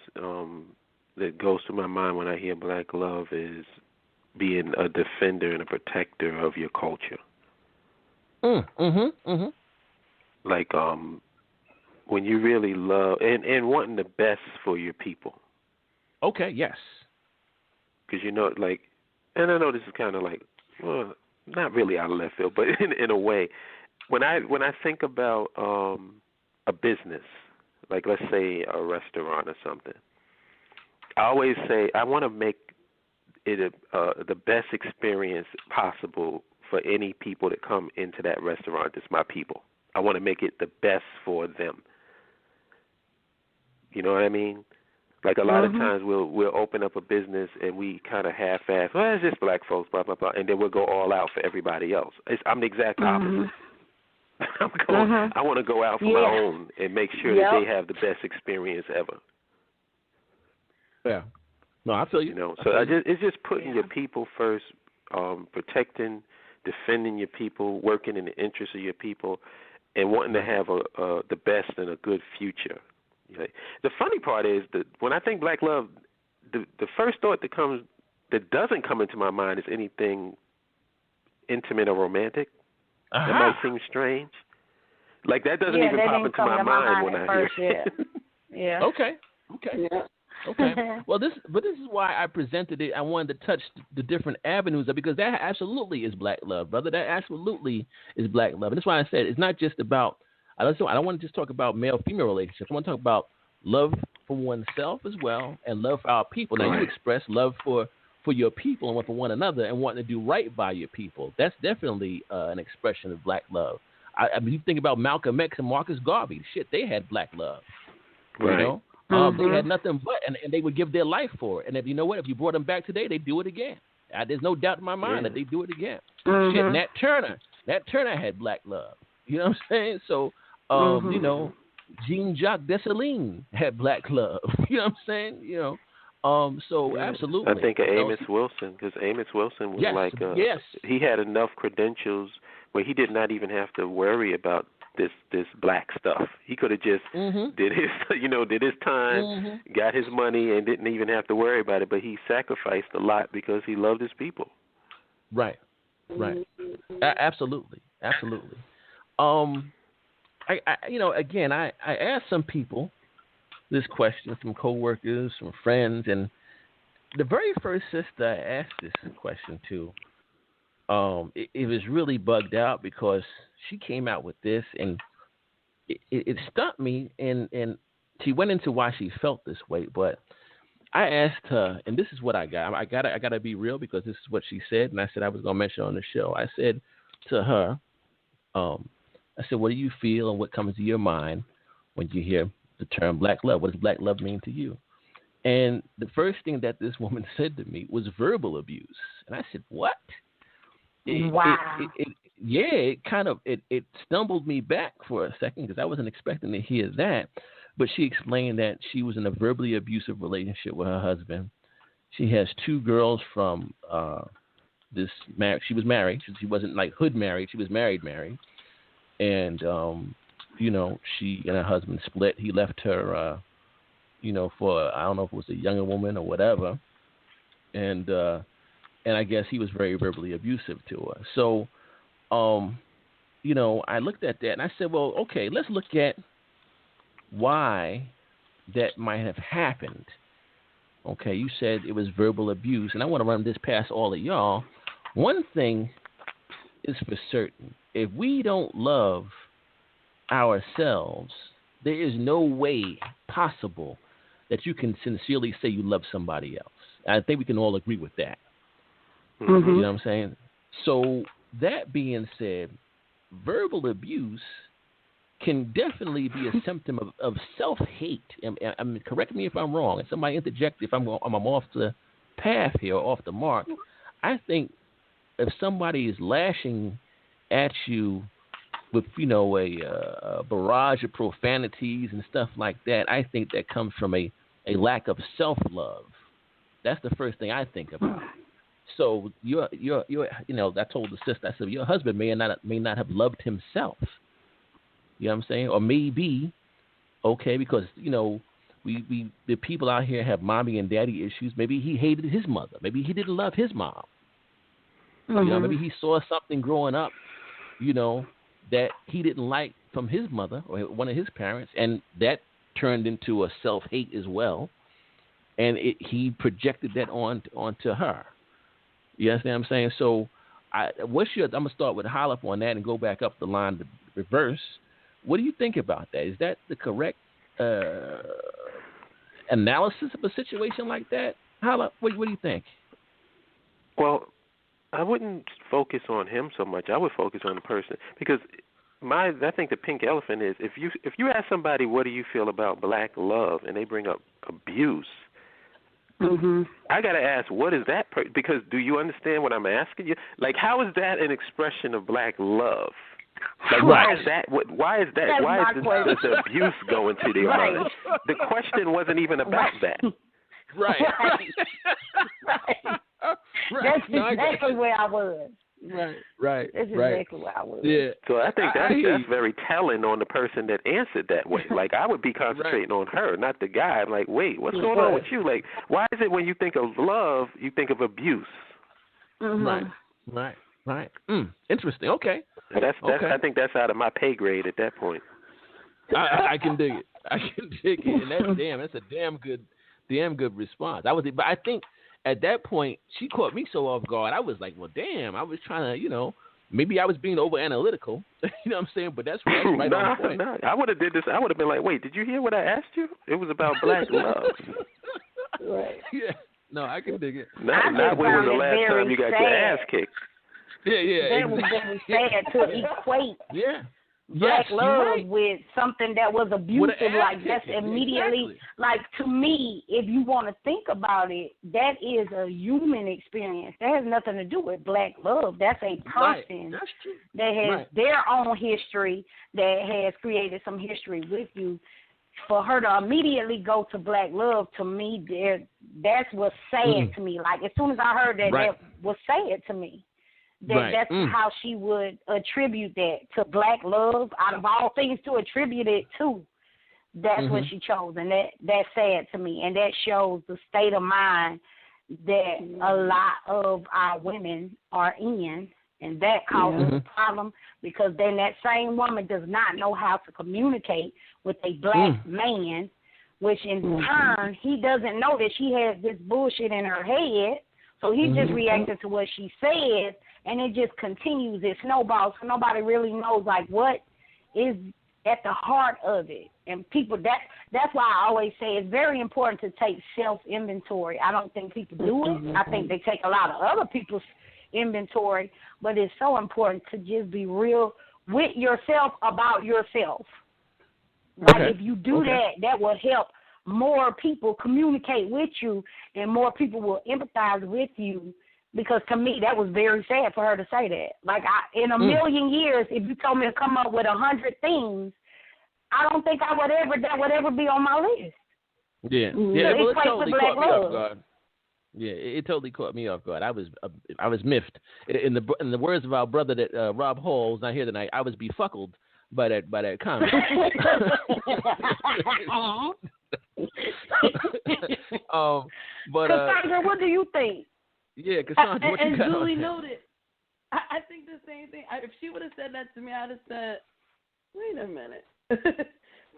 that goes to my mind when I hear black love is being a defender and a protector of your culture. like when you really love and wanting the best for your people. Okay, yes. Because like, and I know this is kind of like, well, not really out of left field, but in a way, when I think about a business, like let's say a restaurant or something, I always say I want to make it the best experience possible for any people that come into that restaurant. That's my people. I want to make it the best for them. You know what I mean? Like a lot of times we'll open up a business and we kind of half-ass, well, it's just black folks, blah, blah, blah, and then we'll go all out for everybody else. I'm the exact opposite. I want to go out for my own and make sure that they have the best experience ever. Yeah. No, I feel you. So it's just putting your people first, protecting, defending your people, working in the interest of your people, and wanting to have the best and a good future. The funny part is that when I think black love, the first thought that doesn't come into my mind is anything intimate or romantic. That might seem strange. Like that doesn't even pop into my mind when I hear it. Yeah. Okay. Yeah. Okay. Well, this is why I presented it. I wanted to touch the different avenues because that absolutely is black love, brother. That absolutely is black love, and that's why I said it's not just about. I don't want to just talk about male-female relationships. I want to talk about love for oneself as well and love for our people. Now, you express love for your people and for one another and wanting to do right by your people. That's definitely an expression of black love. I mean, you think about Malcolm X and Marcus Garvey. Shit, they had black love. Right. You know? They had nothing but, and they would give their life for it. And if you know what, if you brought them back today, they'd do it again. There's no doubt in my mind that they'd do it again. Shit, Nat Turner had black love. You know what I'm saying? So, you know, Jean-Jacques Dessalines had black love. You know what I'm saying? So absolutely. I think of Amos Wilson, because Amos Wilson was he had enough credentials where he did not even have to worry about this black stuff. He could have just did his time, got his money, and didn't even have to worry about it. But he sacrificed a lot because he loved his people. Right. Absolutely. I asked some people this question, some coworkers, some friends, and the very first sister I asked this question to, it was really bugged out because she came out with this, and it stumped me, and she went into why she felt this way. But I asked her, and this is what I got. I gotta be real because this is what she said, and I said I was gonna mention on the show. I said to her, I said, what do you feel and what comes to your mind when you hear the term black love? What does black love mean to you? And the first thing that this woman said to me was verbal abuse. And I said, what? Wow. It stumbled me back for a second because I wasn't expecting to hear that. But she explained that she was in a verbally abusive relationship with her husband. She has 2 girls from this marriage. She was married. She wasn't like hood married. She was married. And, she and her husband split. He left her, for, I don't know if it was a younger woman or whatever. And I guess he was very verbally abusive to her. So, I looked at that and I said, well, okay, let's look at why that might have happened. Okay, you said it was verbal abuse, and I want to run this past all of y'all. One thing is for certain. If we don't love ourselves, there is no way possible that you can sincerely say you love somebody else. I think we can all agree with that. You know what I'm saying? So that being said, verbal abuse can definitely be a symptom of self-hate. I mean, correct me if I'm wrong, and somebody interject if I'm off the path here or off the mark. I think if somebody is lashing at you with, a barrage of profanities and stuff like that, I think that comes from a lack of self-love. That's the first thing I think about. So I told the sister, I said, your husband may not have loved himself. You know what I'm saying? Or maybe, okay, because, we the people out here have mommy and daddy issues. Maybe he hated his mother. Maybe he didn't love his mom. Maybe he saw something growing up, that he didn't like from his mother or one of his parents, and that turned into a self-hate as well, and he projected that onto her. You understand what I'm saying? So, I'm gonna start with Hollip on that and go back up the line to reverse. What do you think about that? Is that the correct analysis of a situation like that? Hollip, what do you think? Well, I wouldn't focus on him so much. I would focus on the person, because I think the pink elephant is if you ask somebody, what do you feel about black love, and they bring up abuse, I got to ask, what is that? Because do you understand what I'm asking you? Like, how is that an expression of black love? Like, why is that? Why is that? That's why does the abuse go into their mind? The question wasn't even about that. Right. That's exactly where I was. Right. That's exactly where I was. Yeah. So I think that's very telling on the person that answered that way. Like, I would be concentrating on her, not the guy. I'm like, wait, what's going on with you? Like, why is it when you think of love, you think of abuse? Right. Interesting. Okay. I think that's out of my pay grade at that point. I can dig it. And that's a damn good response. But I think at that point she caught me so off guard. I was like, well, damn. I was trying to, maybe I was being over analytical. You know what I'm saying? But that's right on the point. No. I would have did this. I would have been like, wait, did you hear what I asked you? It was about black love. Right. Yeah. No, I can dig it. Not when was the last time you got your ass kicked. Yeah. That was very sad to equate. Yeah. Black love with something that was abusive, like that's immediately, like, to me, if you want to think about it, that is a human experience. That has nothing to do with black love. That's a person that has their own history, that has created some history with you. For her to immediately go to black love, to me, that's what's sad to me. Like, as soon as I heard that, that was sad to me. That's how she would attribute that to black love. Out of all things to attribute it to, that's what she chose, and that's sad to me. And that shows the state of mind that a lot of our women are in, and that causes a problem, because then that same woman does not know how to communicate with a black man, which in turn, he doesn't know that she has this bullshit in her head, so he just reacted to what she said. And it just continues, it snowballs, so nobody really knows, like, what is at the heart of it. And people, that's why I always say it's very important to take self-inventory. I don't think people do it. I think they take a lot of other people's inventory, but it's so important to just be real with yourself about yourself. Like, if you do that will help more people communicate with you, and more people will empathize with you. Because to me, that was very sad for her to say that. Like, in a million years, if you told me to come up with 100 things, I don't think that would ever be on my list. Yeah. Well, it totally caught me off guard. Yeah, it totally caught me off guard. I was miffed. In the words of our brother that Rob Hall is not here tonight, I was befuckled by that comment. Cassandra, what do you think? Yeah, Cassandra, what you got? And Julie noted, I think the same thing. If she would have said that to me, I'd have said, wait a minute.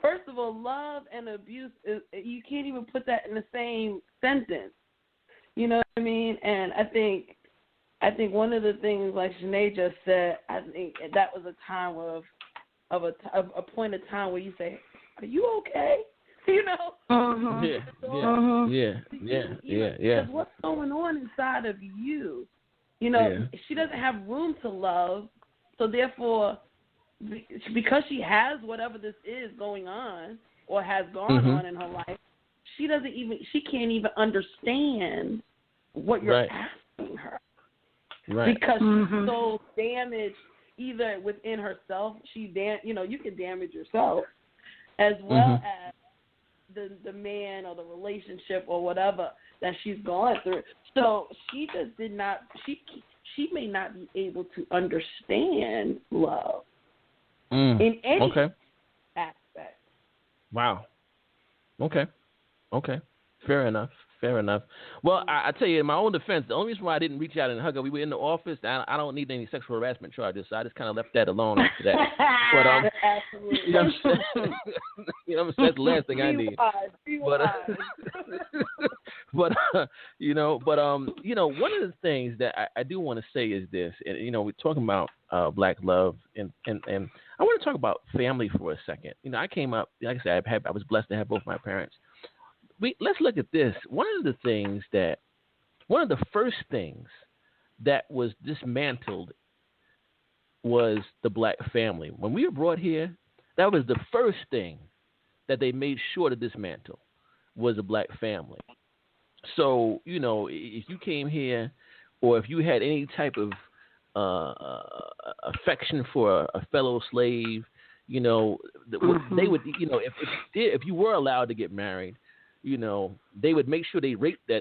First of all, love and abuse, you can't even put that in the same sentence. You know what I mean? And I think one of the things, like Shanae just said, I think that was a time of a point of time where you say, are you okay? You know? Yeah. Because what's going on inside of you? You know, she doesn't have room to love, so therefore, because she has whatever this is going on or has gone on in her life, she can't even understand what you're asking her. Right. Because she's so damaged either within herself, you can damage yourself, as well as the man or the relationship or whatever that she's gone through. So she just did not, she may not be able to understand love in any aspect. Wow. Okay. Fair enough. Fair enough. Well, I tell you, in my own defense, the only reason why I didn't reach out and hug her, we were in the office. I don't need any sexual harassment charges, so I just kind of left that alone after that. But Absolutely. you know what I'm saying? You know what I'm saying? That's the last thing I need. One of the things that I do want to say is this, and we're talking about black love, and I want to talk about family for a second. I came up, like I said, I was blessed to have both my parents. Let's look at this. One of the first things that was dismantled was the black family. When we were brought here, that was the first thing that they made sure to dismantle was a black family. So, if you came here or if you had any type of affection for a fellow slave, they would, if you were allowed to get married, they would make sure they raped that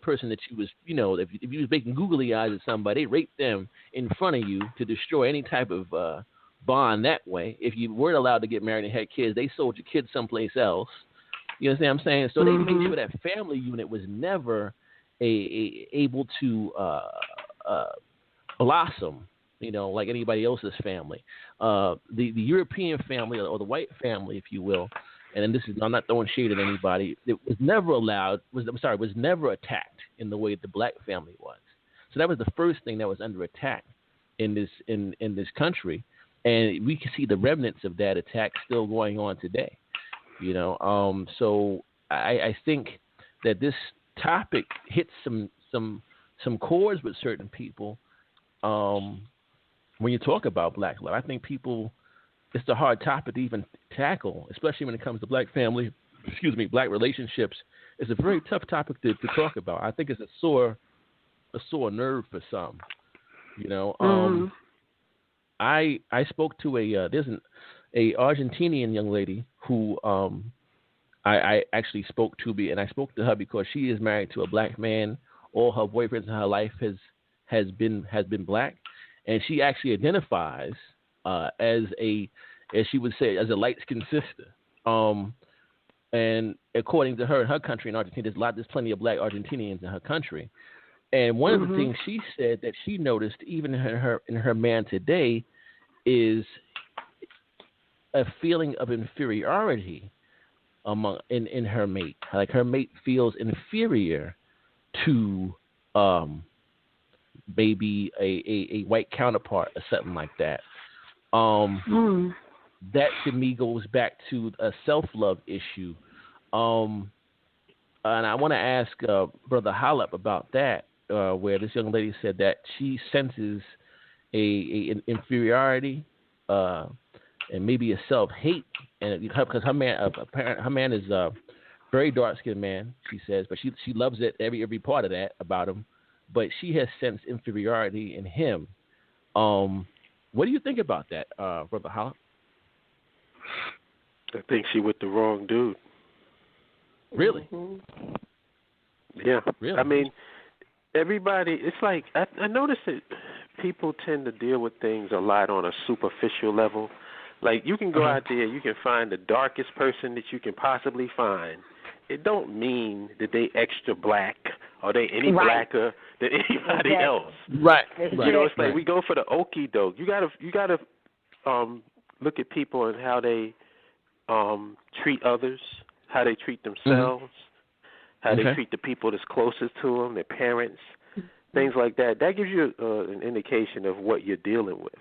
person that you was, if you was making googly eyes at somebody, they raped them in front of you to destroy any type of bond that way. If you weren't allowed to get married and had kids, they sold your kids someplace else. You understand what I'm saying? So they made sure that family unit was never able to blossom, like anybody else's family. The European family or the white family, if you will, and this is, I'm not throwing shade at anybody, it was never was never attacked in the way the black family was. So that was the first thing that was under attack in this country, and we can see the remnants of that attack still going on today. So I think that this topic hits some chords with certain people when you talk about black love. I think it's a hard topic to even tackle, especially when it comes to black family, black relationships. It's a very tough topic to talk about. I think it's a sore nerve for some. I spoke to there's an Argentinian young lady who I actually spoke to, and I spoke to her because she is married to a black man. All her boyfriends in her life has been black, and she actually identifies as she would say, as a light-skinned sister. And according to her, in her country, in Argentina, there's plenty of black Argentinians in her country. And one of the things she said that she noticed, even in her man today, is a feeling of inferiority in her mate. Like her mate feels inferior to maybe a white counterpart or something like that. That to me goes back to a self-love issue. And I want to ask Brother Hollop about that, where this young lady said that she senses an inferiority and maybe a self-hate, and because her man is a very dark-skinned man, she says, but she loves it, every part of that about him, but she has sensed inferiority in him. What do you think about that, Brother Hollop? I think she with the wrong dude. Really? Yeah. Really? I mean, everybody, it's like, I notice that people tend to deal with things a lot on a superficial level. Like, you can go out there, you can find the darkest person that you can possibly find. It don't mean that they extra black or they any blacker than anybody else. Right. You know, it's like we go for the okie doke. You gotta look at people and how they treat others, how they treat themselves, how they treat the people that's closest to them, their parents, things like that. That gives you an indication of what you're dealing with,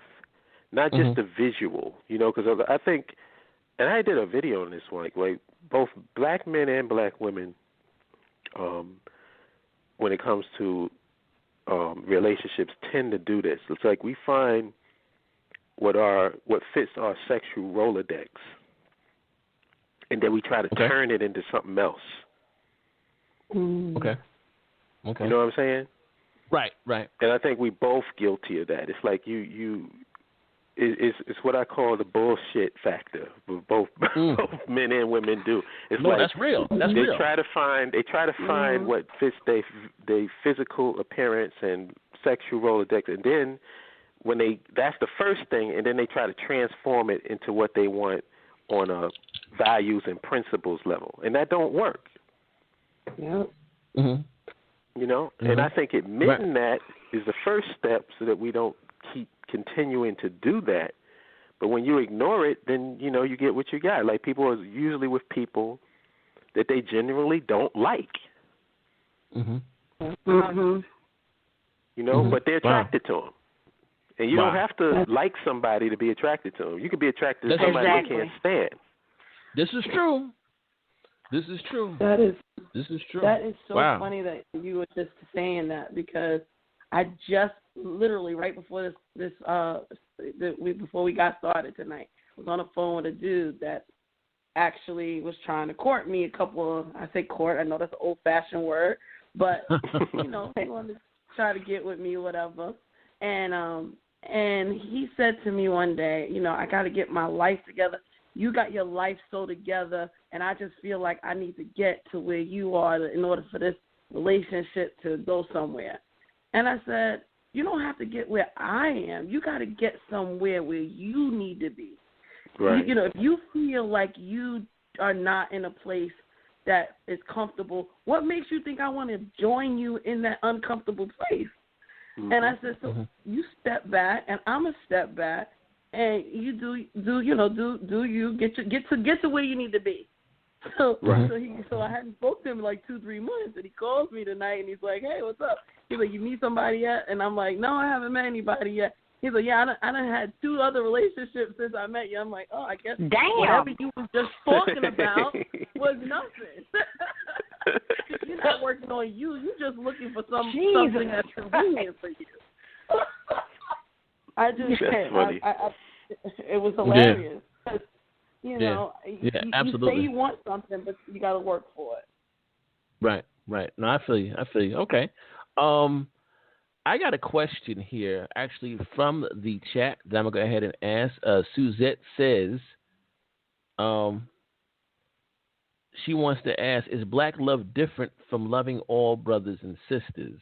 not just the visual. You know, because I think, and I did a video on this one, like both black men and black women, when it comes to relationships, tend to do this. It's like we find what fits our sexual Rolodex, and then we try to turn it into something else. Okay. You know what I'm saying? Right. And I think we both guilty of that. It's like it's what I call the bullshit factor. Both men and women do. It's like that's real. They try to find what fits their physical appearance and sexual Rolodex, and then that's the first thing, and then they try to transform it into what they want on a values and principles level, and that don't work. Yep. You know, and I think admitting that is the first step so that we don't keep continuing to do that. But when you ignore it, then, you know, you get what you got. Like, people are usually with people that they genuinely don't like. You know, but they're attracted to them. And you don't have to like somebody to be attracted to them. You can be attracted to somebody you can't stand. This is true. This is true. This is true. That is so funny that you were just saying that, because I just literally right before before we got started tonight, was on the phone with a dude that actually was trying to court me. I say court, I know that's an old-fashioned word, but you know, he wanted to try to get with me, whatever. And he said to me one day, you know, I got to get my life together. You got your life so together, and I just feel like I need to get to where you are in order for this relationship to go somewhere. And I said, you don't have to get where I am. You got to get somewhere where you need to be. Right. You know, if you feel like you are not in a place that is comfortable, what makes you think I want to join you in that uncomfortable place? And I said, so you step back, and I'm a step back, and you do you get to where you need to be. So I hadn't spoken to him in like 2-3 months, and he calls me tonight, and he's like, hey, what's up? He's like, you meet somebody yet? And I'm like, no, I haven't met anybody yet. He's like, yeah, I done had 2 other relationships since I met you. I'm like, oh, I guess whatever you was just talking about was nothing. You're not working on you. You're just looking for something that's convenient for you. I just can't. It was hilarious. Yeah. You know, you say you want something, but you got to work for it. Right. No, I feel you. Okay. I got a question here, actually, from the chat that I'm going to go ahead and ask. Suzette says, she wants to ask, is black love different from loving all brothers and sisters?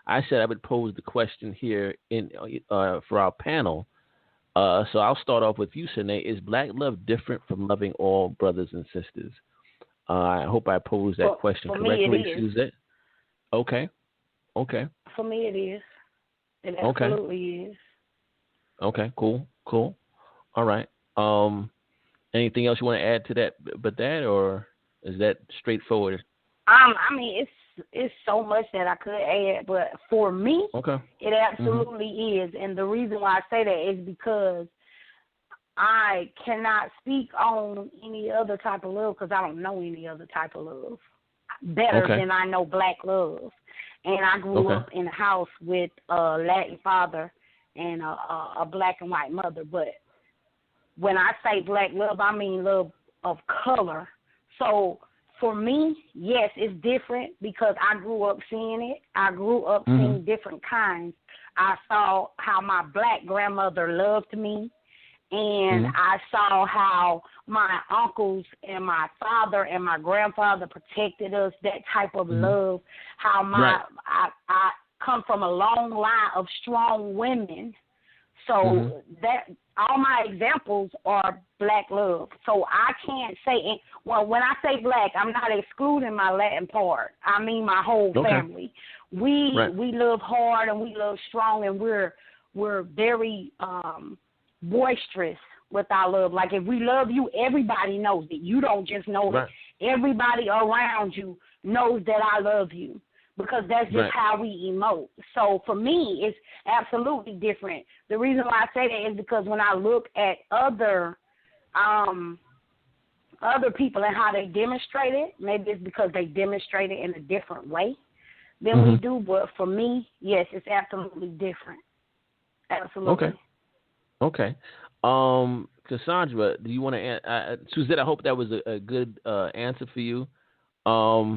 I said I would pose the question here for our panel. So I'll start off with you, Sine. Is black love different from loving all brothers and sisters? I hope I posed that question correctly, Suzette. Okay. For me, it is. It absolutely is. Okay, cool. All right. Anything else you want to add to that, or is that straightforward? I mean, it's so much that I could add, but for me, it absolutely is. And the reason why I say that is because I cannot speak on any other type of love because I don't know any other type of love better than I know black love. And I grew up in a house with a Latin father and a black and white mother. But when I say black love, I mean love of color. So for me, yes, it's different because I grew up seeing it. I grew up seeing different kinds. I saw how my black grandmother loved me. And I saw how my uncles and my father and my grandfather protected us, that type of love, how I come from a long line of strong women. So that all my examples are black love. So I can't say, well, when I say black, I'm not excluding my Latin part. I mean my whole family. We love hard and we love strong, and we're very boisterous with our love. Like, if we love you, everybody knows it. You don't just know it. Everybody around you knows that I love you, because that's just how we emote. So for me, it's absolutely different. The reason why I say that is because when I look at other people and how they demonstrate it, maybe it's because they demonstrate it in a different way than we do. But for me, yes, it's absolutely different. Absolutely. Okay. Cassandra, do you want to Suzette, I hope that was a good answer for you. I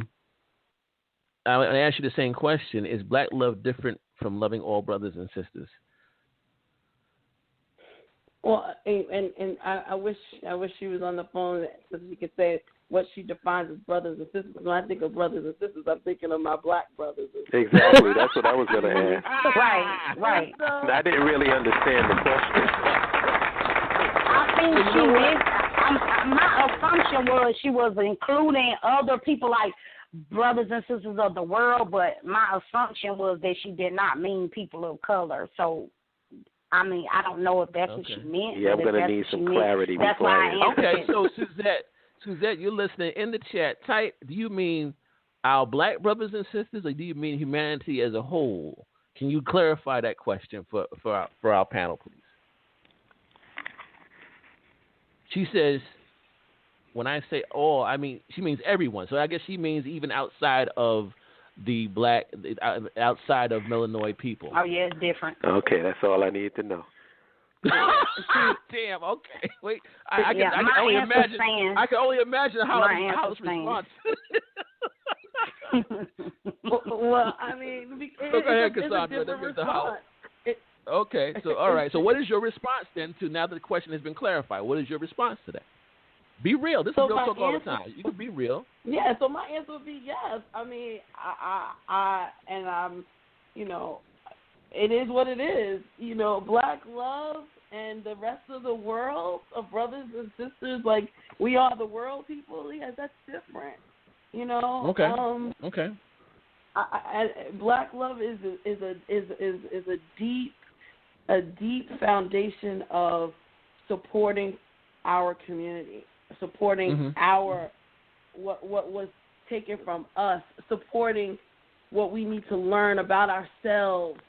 ask you the same question. Is black love different from loving all brothers and sisters? Well, and I wish she was on the phone so she could say what she defines as brothers and sisters. When I think of brothers and sisters, I'm thinking of my black brothers and sisters. Exactly. That's what I was going to ask. Right. I didn't really understand the question. I think she was. My assumption was she was including other people like brothers and sisters of the world, but my assumption was that she did not mean people of color. So, I mean, I don't know if that's what she meant. Yeah, I'm going to need some clarity before I answer. Okay, so Suzette, you're listening in the chat. Type, do you mean our black brothers and sisters, or do you mean humanity as a whole? Can you clarify that question for our panel, please? She says, when I say all, I mean, she means everyone. So I guess she means even outside of the outside of Melanoid people. Oh, yeah, it's different. Okay, that's all I need to know. Damn, okay. Wait, I can only imagine how it's response. Well, I mean, go ahead, Cassandra. Okay, so all right. So what is your response then to now that the question has been clarified? What is your response to that? Be real. This is real talk all the time. You can be real. Yeah. So my answer would be yes. I mean, I'm, it is what it is. Black love and the rest of the world of brothers and sisters, like we are the world people. Yeah, that's different. Okay. Okay. Black love is a deep foundation of supporting our community, supporting our what was taken from us, supporting what we need to learn about ourselves,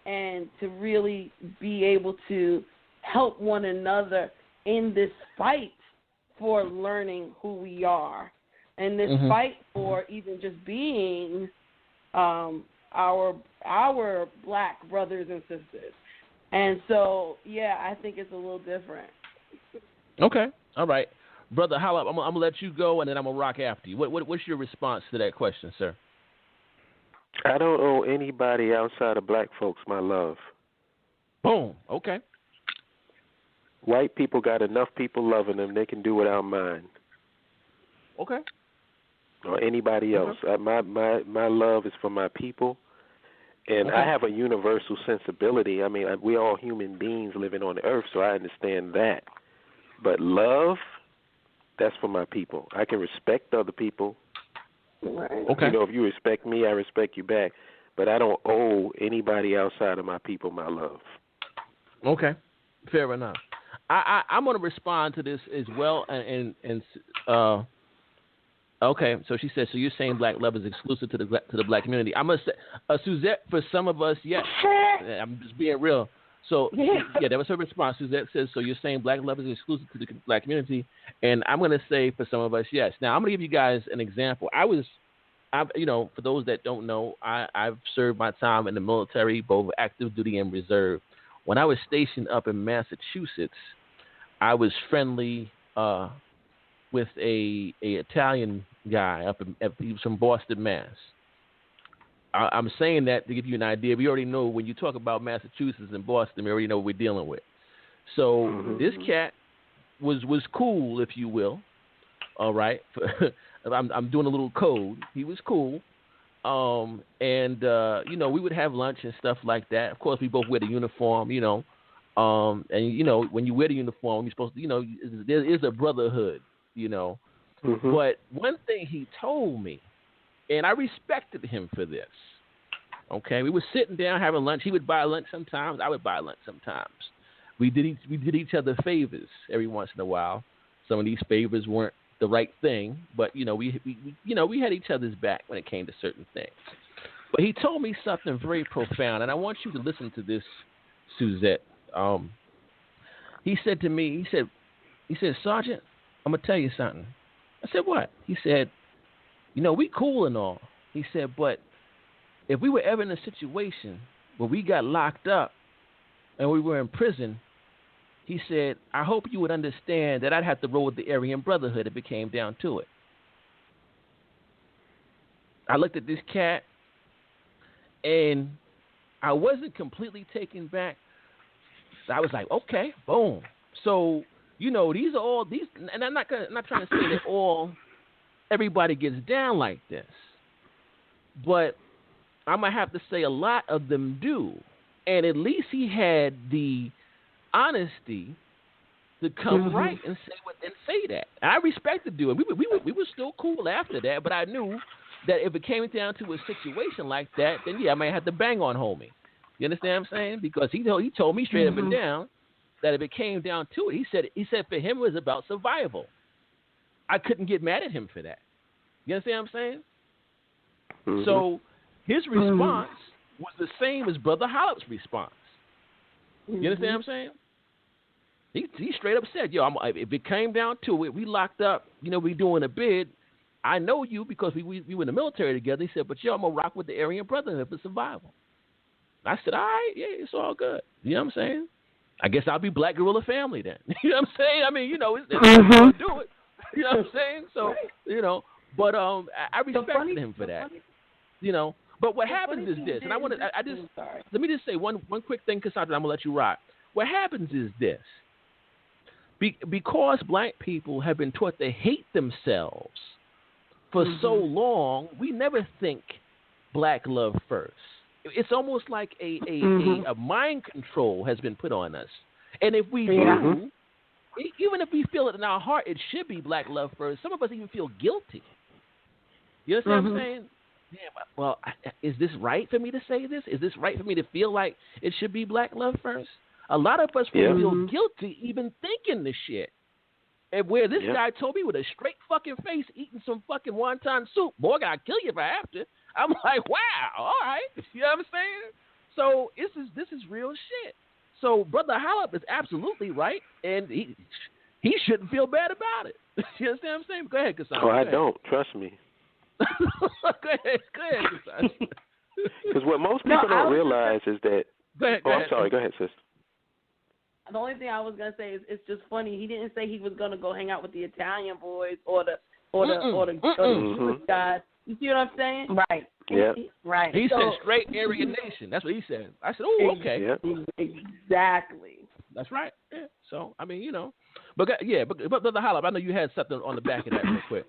and to really be able to help one another in this fight for learning who we are. And this fight for even just being our black brothers and sisters. And so, yeah, I think it's a little different. Okay. All right. Brother Holla, I'm going to let you go, and then I'm going to rock after you. What's your response to that question, sir? I don't owe anybody outside of black folks my love. Boom. Okay. White people got enough people loving them. They can do without mine. Okay. Or anybody else. My love is for my people, and I have a universal sensibility. I mean, we're all human beings living on the earth, so I understand that. But love, that's for my people. I can respect other people. Right. Okay. If you respect me, I respect you back. But I don't owe anybody outside of my people my love. Okay. Fair enough. I'm going to respond to this as well, okay, so she says, so you're saying black love is exclusive to the black community. I must say, Suzette, for some of us, yes. I'm just being real. So, yeah, that was her response. Suzette says, so you're saying black love is exclusive to the black community. And I'm going to say, for some of us, yes. Now, I'm going to give you guys an example. For those that don't know, I've served my time in the military, both active duty and reserve. When I was stationed up in Massachusetts, I was friendly with a Italian guy he was from Boston, Mass. I'm saying that to give you an idea. We already know when you talk about Massachusetts and Boston, we already know what we're dealing with. So this cat was cool, if you will. All right, I'm doing a little code. He was cool, and we would have lunch and stuff like that. Of course, we both wear the uniform, and when you wear the uniform, you're supposed to, there is a brotherhood. But one thing he told me, and I respected him for this. Okay, we were sitting down having lunch. He would buy lunch sometimes. I would buy lunch sometimes. We did each other favors every once in a while. Some of these favors weren't the right thing, but we had each other's back when it came to certain things. But he told me something very profound, and I want you to listen to this, Suzette. He said to me, he said, Sergeant, I'm going to tell you something. I said, what? He said, we cool and all. He said, but if we were ever in a situation where we got locked up and we were in prison, he said, I hope you would understand that I'd have to roll with the Aryan Brotherhood if it came down to it. I looked at this cat, and I wasn't completely taken back. So I was like, okay, boom. So, these are all these, and I'm not trying to say that everybody gets down like this, but I'm gonna have to say a lot of them do, and at least he had the honesty to come right and say that. And I respected doing. We were still cool after that, but I knew that if it came down to a situation like that, then yeah, I might have to bang on homie. You understand what I'm saying? Because he told me straight up and down that if it came down to it, he said for him it was about survival. I couldn't get mad at him for that. You understand what I'm saying? Mm-hmm. So his response was the same as Brother Hollop's response. You understand what I'm saying? He straight up said, yo, if it came down to it, we locked up, we doing a bid. I know you because we were in the military together. He said, but yo, I'm going to rock with the Aryan Brotherhood for survival. I said, all right, yeah, it's all good. You know what I'm saying? I guess I'll be Black Guerrilla Family then. You know what I'm saying? I mean, it's going to do it. You know what I'm saying? So, but I respected him for that. But what happens is this, and let me just say one quick thing, Cassandra, I'm going to let you rock. What happens is this. Because black people have been taught to hate themselves for so long, we never think black love first. It's almost like a mind control has been put on us. And if we do, even if we feel it in our heart, it should be black love first. Some of us even feel guilty. You understand what I'm saying? Yeah, well, is this right for me to say this? Is this right for me to feel like it should be black love first? A lot of us feel guilty even thinking this shit. And where this guy told me with a straight fucking face eating some fucking wonton soup, boy, I gotta kill you if I have to. I'm like, wow, all right. You know what I'm saying? So this is real shit. So Brother Hollop is absolutely right, and he shouldn't feel bad about it. You understand what I'm saying? Go ahead, Cassandra. Oh, I don't. Trust me. Go ahead, Cassandra. Because what most people don't realize is that... Go ahead. I'm sorry. Go ahead, sister. The only thing I was gonna say is it's just funny. He didn't say he was gonna go hang out with the Italian boys or the Jewish guys. You see what I'm saying? Right. Yeah. Right. He said straight Aryan Nation. That's what he said. I said, oh, okay. Exactly. That's right. Yeah. So I mean, but Brother Hollop, I know you had something on the back of that real quick.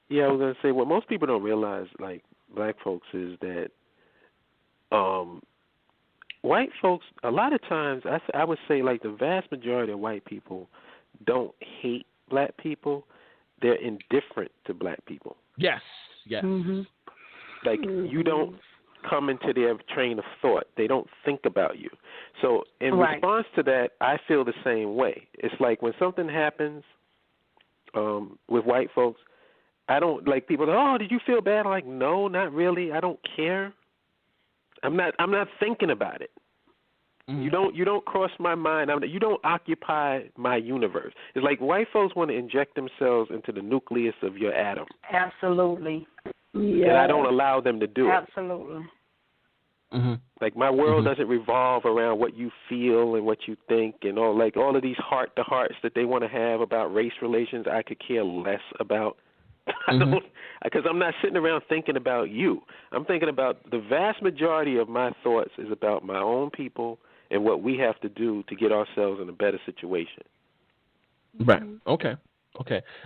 Yeah, I was gonna say what most people don't realize, like black folks, is that white folks, a lot of times, I would say like the vast majority of white people don't hate black people. They're indifferent to black people. Yes. Like you don't come into their train of thought. They don't think about you. So in response to that, I feel the same way. It's like when something happens with white folks, I don't like people. Oh, did you feel bad? I'm like, no, not really. I don't care. I'm not thinking about it. Mm-hmm. You don't cross my mind. You don't occupy my universe. It's like white folks want to inject themselves into the nucleus of your atom. Absolutely. Yeah. And I don't allow them to do it. Absolutely. Mm-hmm. Like my world doesn't revolve around what you feel and what you think and all of these heart to hearts that they want to have about race relations. I could care less about. I don't, because I'm not sitting around thinking about you. I'm thinking about the vast majority of my thoughts is about my own people and what we have to do to get ourselves in a better situation. Right. Okay.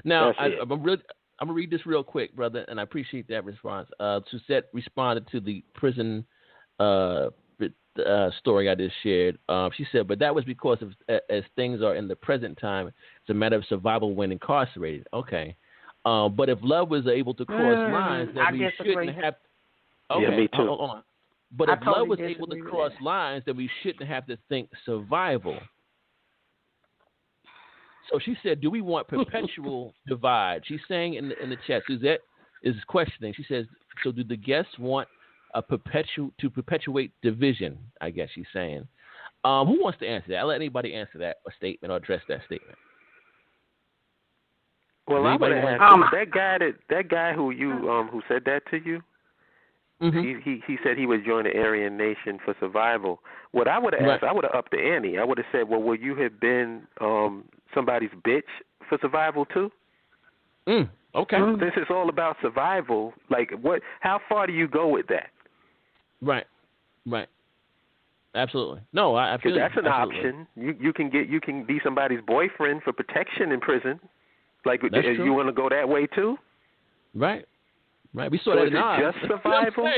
Now I'm gonna read this real quick, brother, and I appreciate that response. Suzette responded to the prison story I just shared. She said, but that was because of as things are in the present time, it's a matter of survival when incarcerated. Okay. But if love was able to cross lines, then we shouldn't have. Okay, yeah, me too. Hold on. But if love was able to cross lines, then we shouldn't have to think survival. So she said, do we want perpetual divide? She's saying in the chat, Suzette is questioning. She says, so do the guests want to perpetuate division? I guess she's saying. Who wants to answer that? I'll let anybody answer that statement or address that statement. Well, I'm going to ask that guy who who said that to you. Mm-hmm. He said he would join the Aryan Nation for survival. What I would have asked, I would have upped the ante. I would have said, well, would you have been somebody's bitch for survival too? Okay. This is all about survival. Like, how far do you go with that? Right. Absolutely. No, I feel that's an option. You can be somebody's boyfriend for protection in prison. Like, you want to go that way too? Right. We saw that in Oz. Just survival?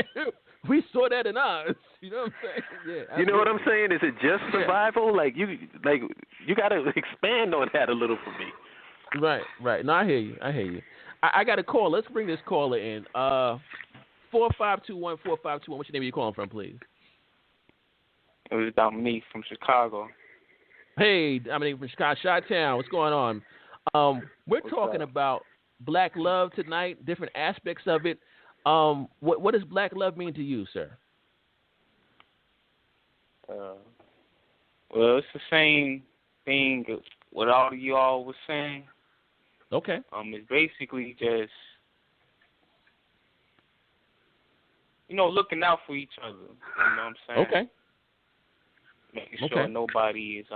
We saw that in Oz. You know what I'm saying? Yeah. You know what I'm saying? Is it just survival? Like you got to expand on that a little for me. Right. No, I hear you. I got a call. Let's bring this caller in. 4521. What's your name? Are you calling from, please? It was Dominique from Chicago. Hey, Dominique from Chicago, Chi-Town. What's going on? We're talking about black love tonight, different aspects of it. What does black love mean to you, sir? Well, it's the same thing what all of you all was saying. Okay. It's basically just, looking out for each other. You know what I'm saying? Okay. Making sure nobody is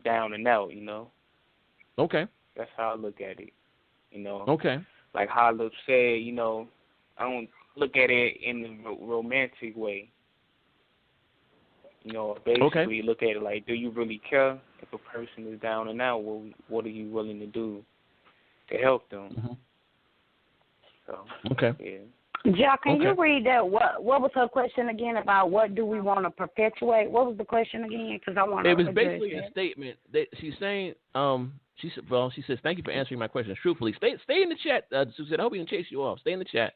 down and out, Okay. That's how I look at it, Okay. Like Holub said, I don't look at it in a romantic way. Basically look at it like, do you really care if a person is down and out? What are you willing to do to help them? Mm-hmm. So, yeah. Jack, can you read that? What was her question again about what do we want to perpetuate? What was the question again? Because I want to. It was basically a statement that she's saying. She says, "Thank you for answering my questions truthfully." Stay in the chat, Suzette. I hope we didn't chase you off. Stay in the chat.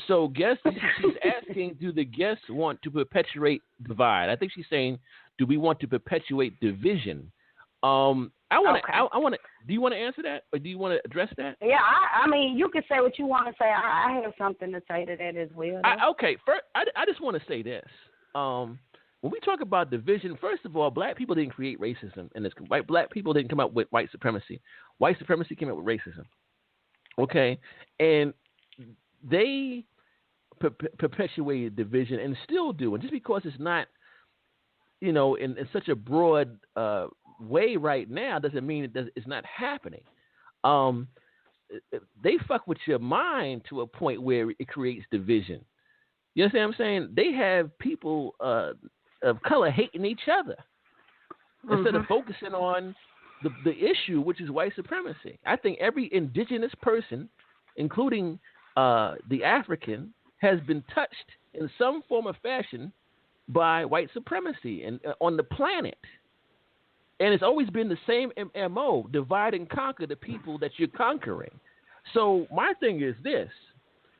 So, guests, she's asking, do the guests want to perpetuate divide? I think she's saying, do we want to perpetuate division? I want to. Do you want to answer that, or do you want to address that? Yeah, I mean, you can say what you want to say. I have something to say to that as well. First, I just want to say this. When we talk about division, first of all, black people didn't create racism, and black people didn't come up with white supremacy. White supremacy came up with racism. Okay, and they perpetuated division and still do. And just because it's not, in such a broad way right now doesn't mean it's not happening. They fuck with your mind to a point where it creates division. You understand what I'm saying? They have people of color hating each other instead of focusing on the issue, which is white supremacy. I think every indigenous person, including the African, has been touched in some form or fashion by white supremacy and on the planet. And it's always been the same MO, divide and conquer the people that you're conquering. So my thing is this.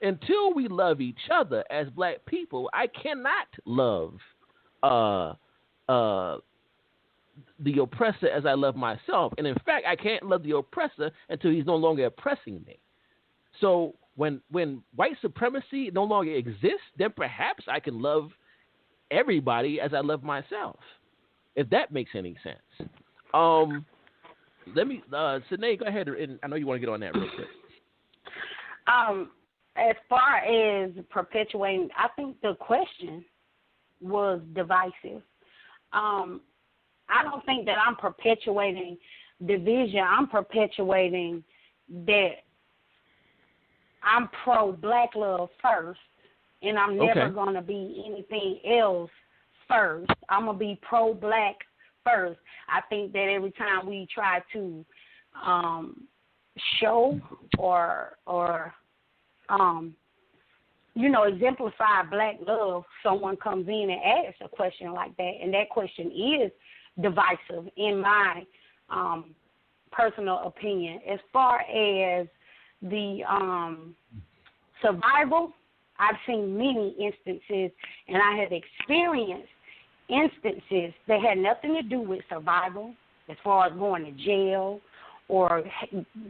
Until we love each other as black people, I cannot love the oppressor as I love myself. And in fact, I can't love the oppressor until he's no longer oppressing me. So when white supremacy no longer exists, then perhaps I can love everybody as I love myself, if that makes any sense. Let me, Sine, go ahead. And I know you want to get on that real quick. As far as perpetuating, I think the question was divisive. I don't think that I'm perpetuating division. I'm perpetuating that I'm pro-black love first, and I'm never going to be anything else first. I'm going to be pro-black first. I think that every time we try to show or exemplify black love, someone comes in and asks a question like that, and that question is divisive in my personal opinion. As far as the survival, I've seen many instances, and I have experienced instances that had nothing to do with survival, as far as going to jail or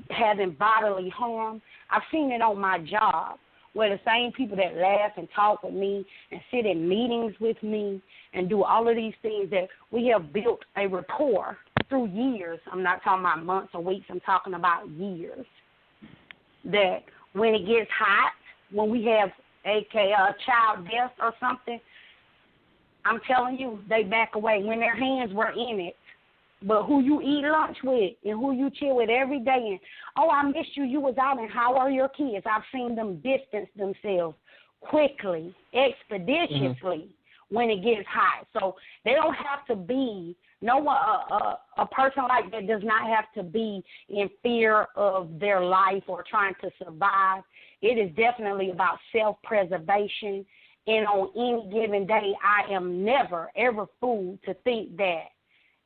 having bodily harm. I've seen it on my job, where the same people that laugh and talk with me and sit in meetings with me and do all of these things, that we have built a rapport through years. I'm not talking about months or weeks. I'm talking about years. That when it gets hot, when we have a child death or something, I'm telling you, they back away when their hands were in it. But who you eat lunch with and who you chill with every day, and, oh, I missed you, you was out, and how are your kids? I've seen them distance themselves quickly, expeditiously when it gets hot. So they don't have to be, a person like that does not have to be in fear of their life or trying to survive. It is definitely about self-preservation. And on any given day, I am never, ever fooled to think that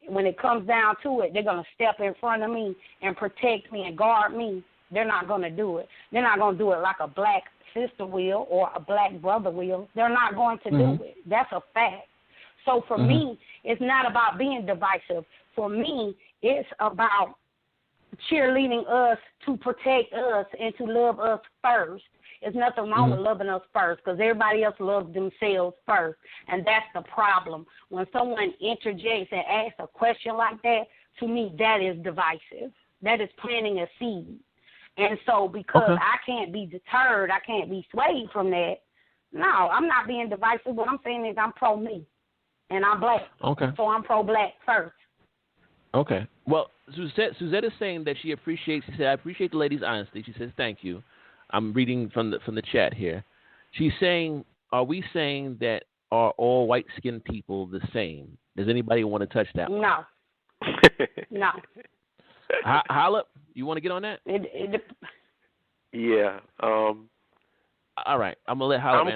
when it comes down to it, they're going to step in front of me and protect me and guard me they're not going to do it. They're not going to do it like a black sister will or a black brother will. They're not going to do it. That's a fact. So for me, it's not about being divisive. For me, it's about cheerleading us to protect us and to love us first. There's nothing wrong with loving us first because everybody else loves themselves first, and that's the problem. When someone interjects and asks a question like that, to me, that is divisive. That is planting a seed. And so because I can't be deterred, I can't be swayed from that, no, I'm not being divisive. What I'm saying is I'm pro-me, and I'm black. Okay. So I'm pro-black first. Okay. Well, Suzette is saying that she said, I appreciate the lady's honesty. She says, thank you. I'm reading from the chat here. She's saying, are we saying that are all white-skinned people the same? Does anybody want to touch that one? No. No. Holla, you want to get on that? Yeah. All right. I'm going to let Holla answer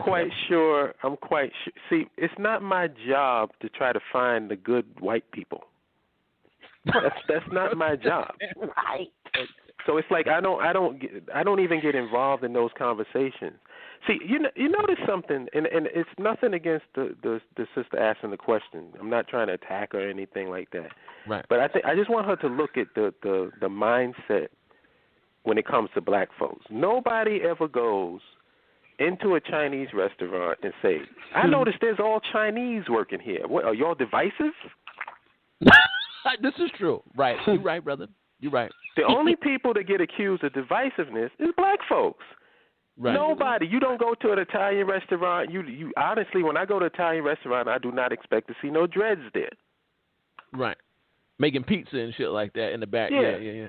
I'm quite sure. See, it's not my job to try to find the good white people. That's not my job. Right. So it's like I don't even get involved in those conversations. See, you notice something, and it's nothing against the sister asking the question. I'm not trying to attack her or anything like that. Right. But I just want her to look at the mindset when it comes to black folks. Nobody ever goes into a Chinese restaurant and say, I noticed there's all Chinese working here. What, are y'all divisive? This is true. Right. You're right, brother. You're right. The only people that get accused of divisiveness is black folks. Right. Nobody. You don't go to an Italian restaurant. You honestly, when I go to an Italian restaurant, I do not expect to see no dreads there. Right. Making pizza and shit like that in the back. Yeah.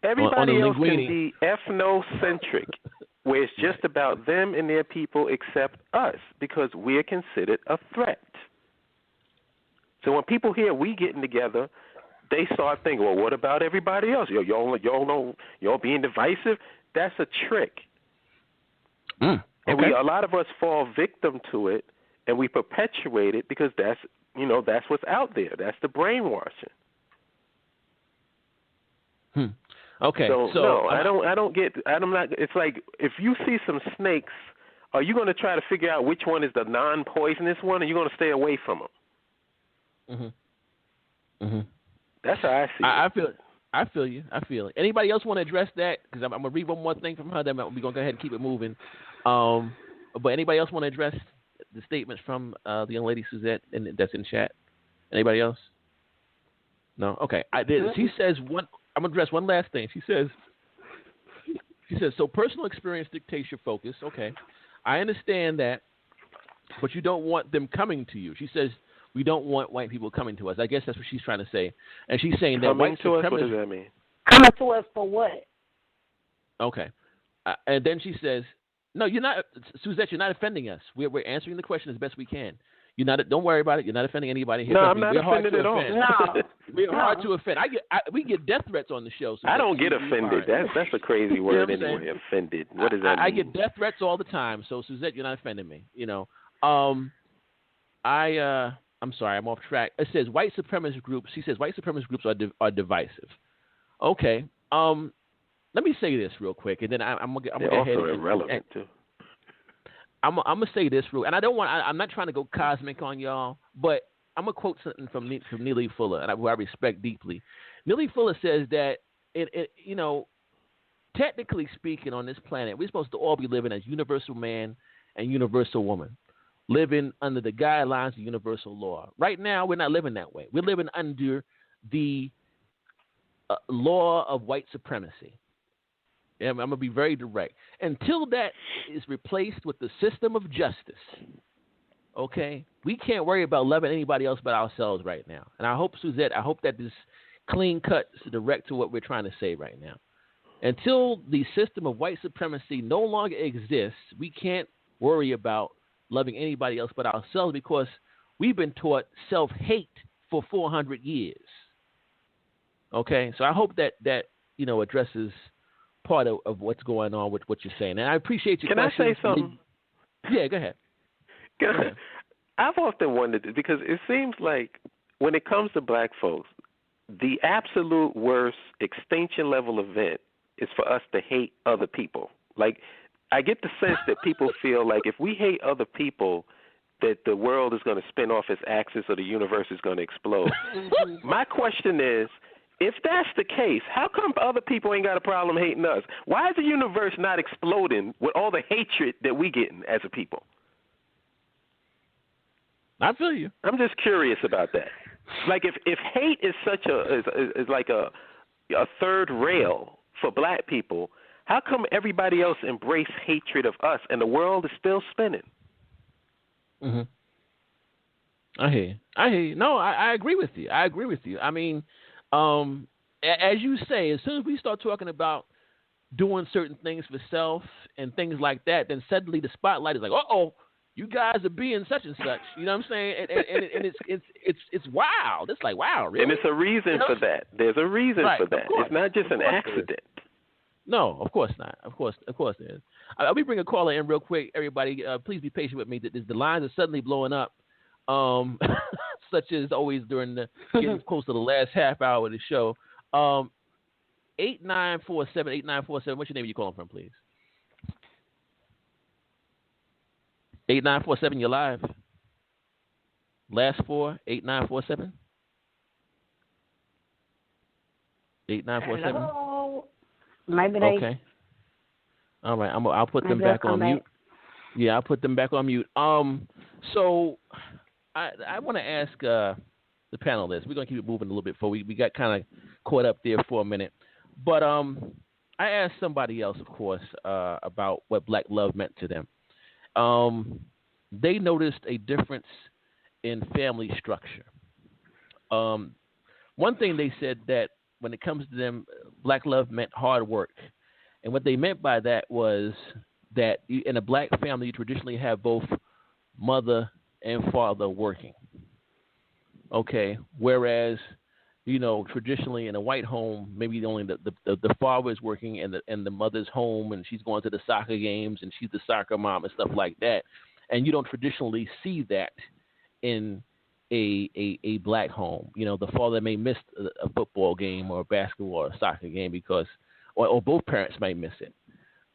Everybody else can be ethnocentric, where it's just about them and their people except us, because we're considered a threat. So when people hear we getting together, they start thinking, well, what about everybody else? Y'all being divisive? That's a trick. Okay. And a lot of us fall victim to it, and we perpetuate it because that's what's out there. That's the brainwashing. Okay. So no, I don't get. I'm not. It's like if you see some snakes, are you going to try to figure out which one is the non-poisonous one, or you're going to stay away from them? That's how I see it. I feel you. Anybody else want to address that? Because I'm going to read one more thing from her, then we're going to go ahead and keep it moving. But anybody else want to address the statements from the young lady Suzette that's in chat? Anybody else? No? Okay. I did. She says one. I'm going to address one last thing. She says, so personal experience dictates your focus. Okay. I understand that, but you don't want them coming to you. She says, we don't want white people coming to us. I guess that's what she's trying to say. And she's saying that white supremacists... What does that mean? Coming to us for what? Okay. And then she says, no, you're not... Suzette, you're not offending us. We're answering the question as best we can. Don't worry about it. You're not offending anybody here. No, I'm not offended at all. No. We're hard to offend. We get death threats on the show. So I don't get offended. That's a crazy word anyway, offended. What does that mean? I get death threats all the time. So, Suzette, you're not offending me. I'm sorry, I'm off track. It says white supremacist groups. She says white supremacist groups are divisive. Okay. Let me say this real quick, and then I'm gonna They're go ahead. Also irrelevant too. I'm gonna say this real, and I'm not trying to go cosmic on y'all, but I'm gonna quote something from Neely Fuller, who I respect deeply. Neely Fuller says that technically speaking, on this planet, we're supposed to all be living as universal man and universal woman, living under the guidelines of universal law. Right now, we're not living that way. We're living under the law of white supremacy. And I'm going to be very direct. Until that is replaced with the system of justice, okay, we can't worry about loving anybody else but ourselves right now. And I hope, Suzette, that this clean cut is direct to what we're trying to say right now. Until the system of white supremacy no longer exists, we can't worry about loving anybody else but ourselves, because we've been taught self-hate for 400 years. Okay, so I hope that addresses part of what's going on with what you're saying. And I appreciate your question. Can I say something? Yeah, go ahead. I've often wondered, because it seems like when it comes to black folks, the absolute worst extinction level event is for us to hate other people. Like, I get the sense that people feel like if we hate other people, that the world is going to spin off its axis or the universe is going to explode. My question is, if that's the case, how come other people ain't got a problem hating us? Why is the universe not exploding with all the hatred that we getting as a people? I feel you. I'm just curious about that. Like, if hate is such is like a third rail for black people, how come everybody else embrace hatred of us and the world is still spinning? Mm-hmm. I hear you. No, I agree with you. I mean, as you say, as soon as we start talking about doing certain things for self and things like that, then suddenly the spotlight is like, uh-oh, you guys are being such and such. You know what I'm saying? And it's wild. It's like, wow, really? And it's a reason for that. There's a reason for that. It's not just an accident. No, of course not. Of course there is. Let me bring a caller in real quick, everybody. Please be patient with me. The lines are suddenly blowing up, such as always during the getting close to the last half hour of the show. 8947. What's your name? You calling from, please? 8947. You're live. Last four. 8947. 8947. Hello. Maybe they. Okay. All right. I'll put them back on mute. Yeah, I'll put them back on mute. So I want to ask the panelists. We're gonna keep it moving a little bit before we got kind of caught up there for a minute. But I asked somebody else, of course, about what black love meant to them. They noticed a difference in family structure. One thing they said that when it comes to them, black love meant hard work. And what they meant by that was that in a black family, you traditionally have both mother and father working. Okay. Whereas, traditionally in a white home, maybe only the father is working and the mother's home and she's going to the soccer games and she's the soccer mom and stuff like that. And you don't traditionally see that in a black home. The father may miss a football game or a basketball or a soccer game because, or both parents might miss it.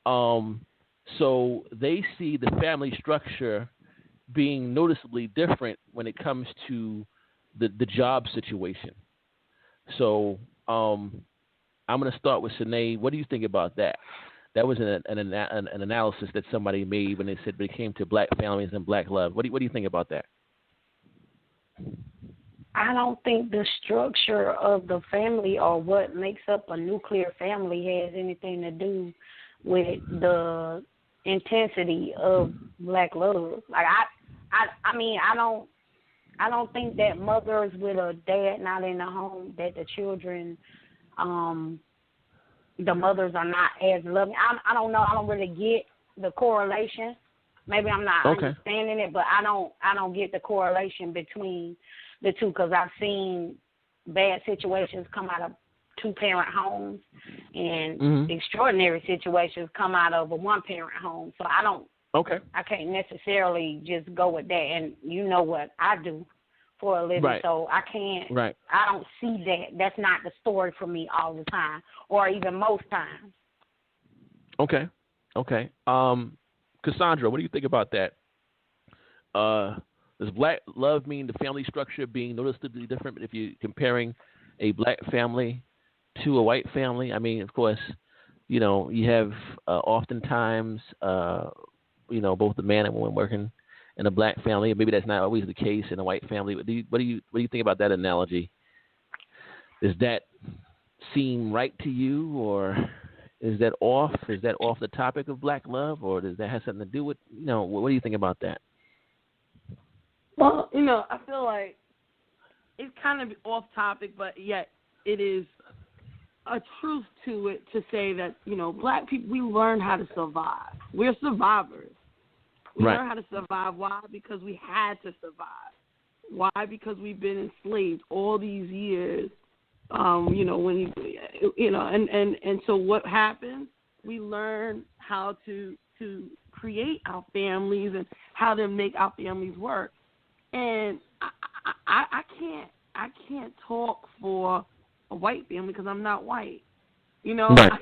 So they see the family structure being noticeably different when it comes to the job situation. So I'm going to start with Sinead. What do you think about that? That was an analysis that somebody made when they said when it came to black families and black love. What do you think about that? I don't think the structure of the family or what makes up a nuclear family has anything to do with the intensity of black love. Like I mean, I don't think that mothers with a dad not in the home, that the children, the mothers are not as loving. I don't know. I don't really get the correlation. Maybe I'm not understanding it, but I don't get the correlation between the two because I've seen bad situations come out of two-parent homes and extraordinary situations come out of a one-parent home. So I can't necessarily just go with that. And you know what I do for a living, so I can't. Right. I don't see that. That's not the story for me all the time, or even most times. Okay. Cassandra, what do you think about that? Does black love mean the family structure being noticeably different if you're comparing a black family to a white family? I mean, of course, you have oftentimes, both the man and woman working in a black family. Maybe that's not always the case in a white family. What do you think about that analogy? Does that seem right to you, or is that off? Is that off the topic of black love, or does that have something to do with, what do you think about that? Well, I feel like it's kind of off topic, but yet it is a truth to it to say that, black people, we learn how to survive. We're survivors. We learn how to survive. Why? Because we had to survive. Why? Because we've been enslaved all these years. And so what happens? We learn how to create our families and how to make our families work. And I can't talk for a white family because I'm not white. I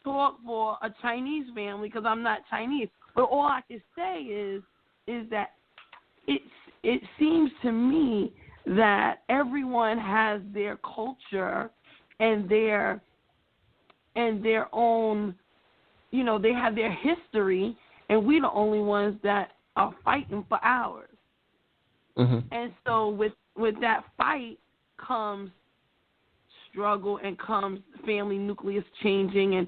talk for a Chinese family because I'm not Chinese. But all I can say is that it seems to me that everyone has their culture and their own, they have their history, and we're the only ones that are fighting for ours. Mm-hmm. And so with that fight comes struggle and comes family nucleus changing and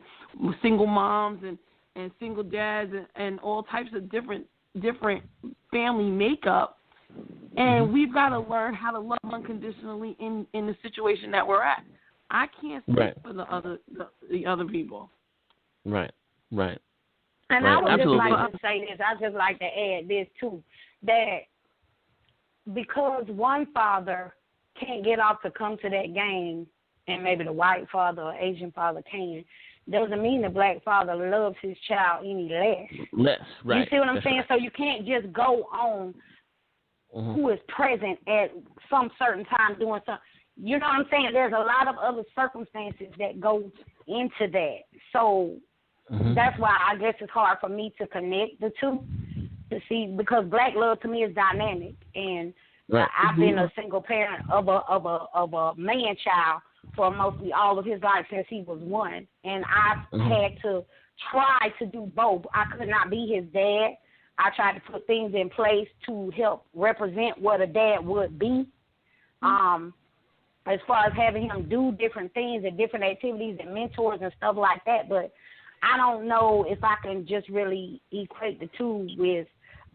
single moms and single dads and all types of different family makeup. And we've got to learn how to love unconditionally in the situation that we're at. I can't speak for the other people. Right. And right. I would Absolutely. just like to say this. I just like to add this too, that because one father can't get off to come to that game, and maybe the white father or Asian father can, doesn't mean the black father loves his child any less. Right. You see what I'm That's saying? right. So you can't just go on who is present at some certain time doing something. You know what I'm saying? There's a lot of other circumstances that go into that. So that's why I guess it's hard for me to connect the two to see, because black love to me is dynamic, and I've been a single parent of a man child for mostly all of his life since he was one, and I've had to try to do both. I could not be his dad. I tried to put things in place to help represent what a dad would be. As far as having him do different things and different activities and mentors and stuff like that, but I don't know if I can just really equate the two with,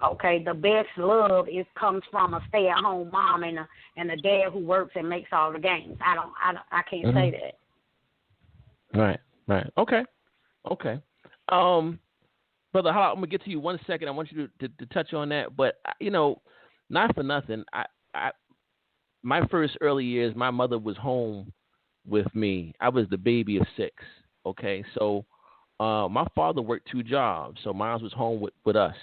okay, the best love comes from a stay-at-home mom and a dad who works and makes all the games. I can't say that. Right. Okay. Brother Holla, I'm gonna get to you 1 second. I want you to touch on that, but not for nothing. My first early years, my mother was home with me. I was the baby of 6. Okay, so my father worked 2 jobs, so mine was home with us.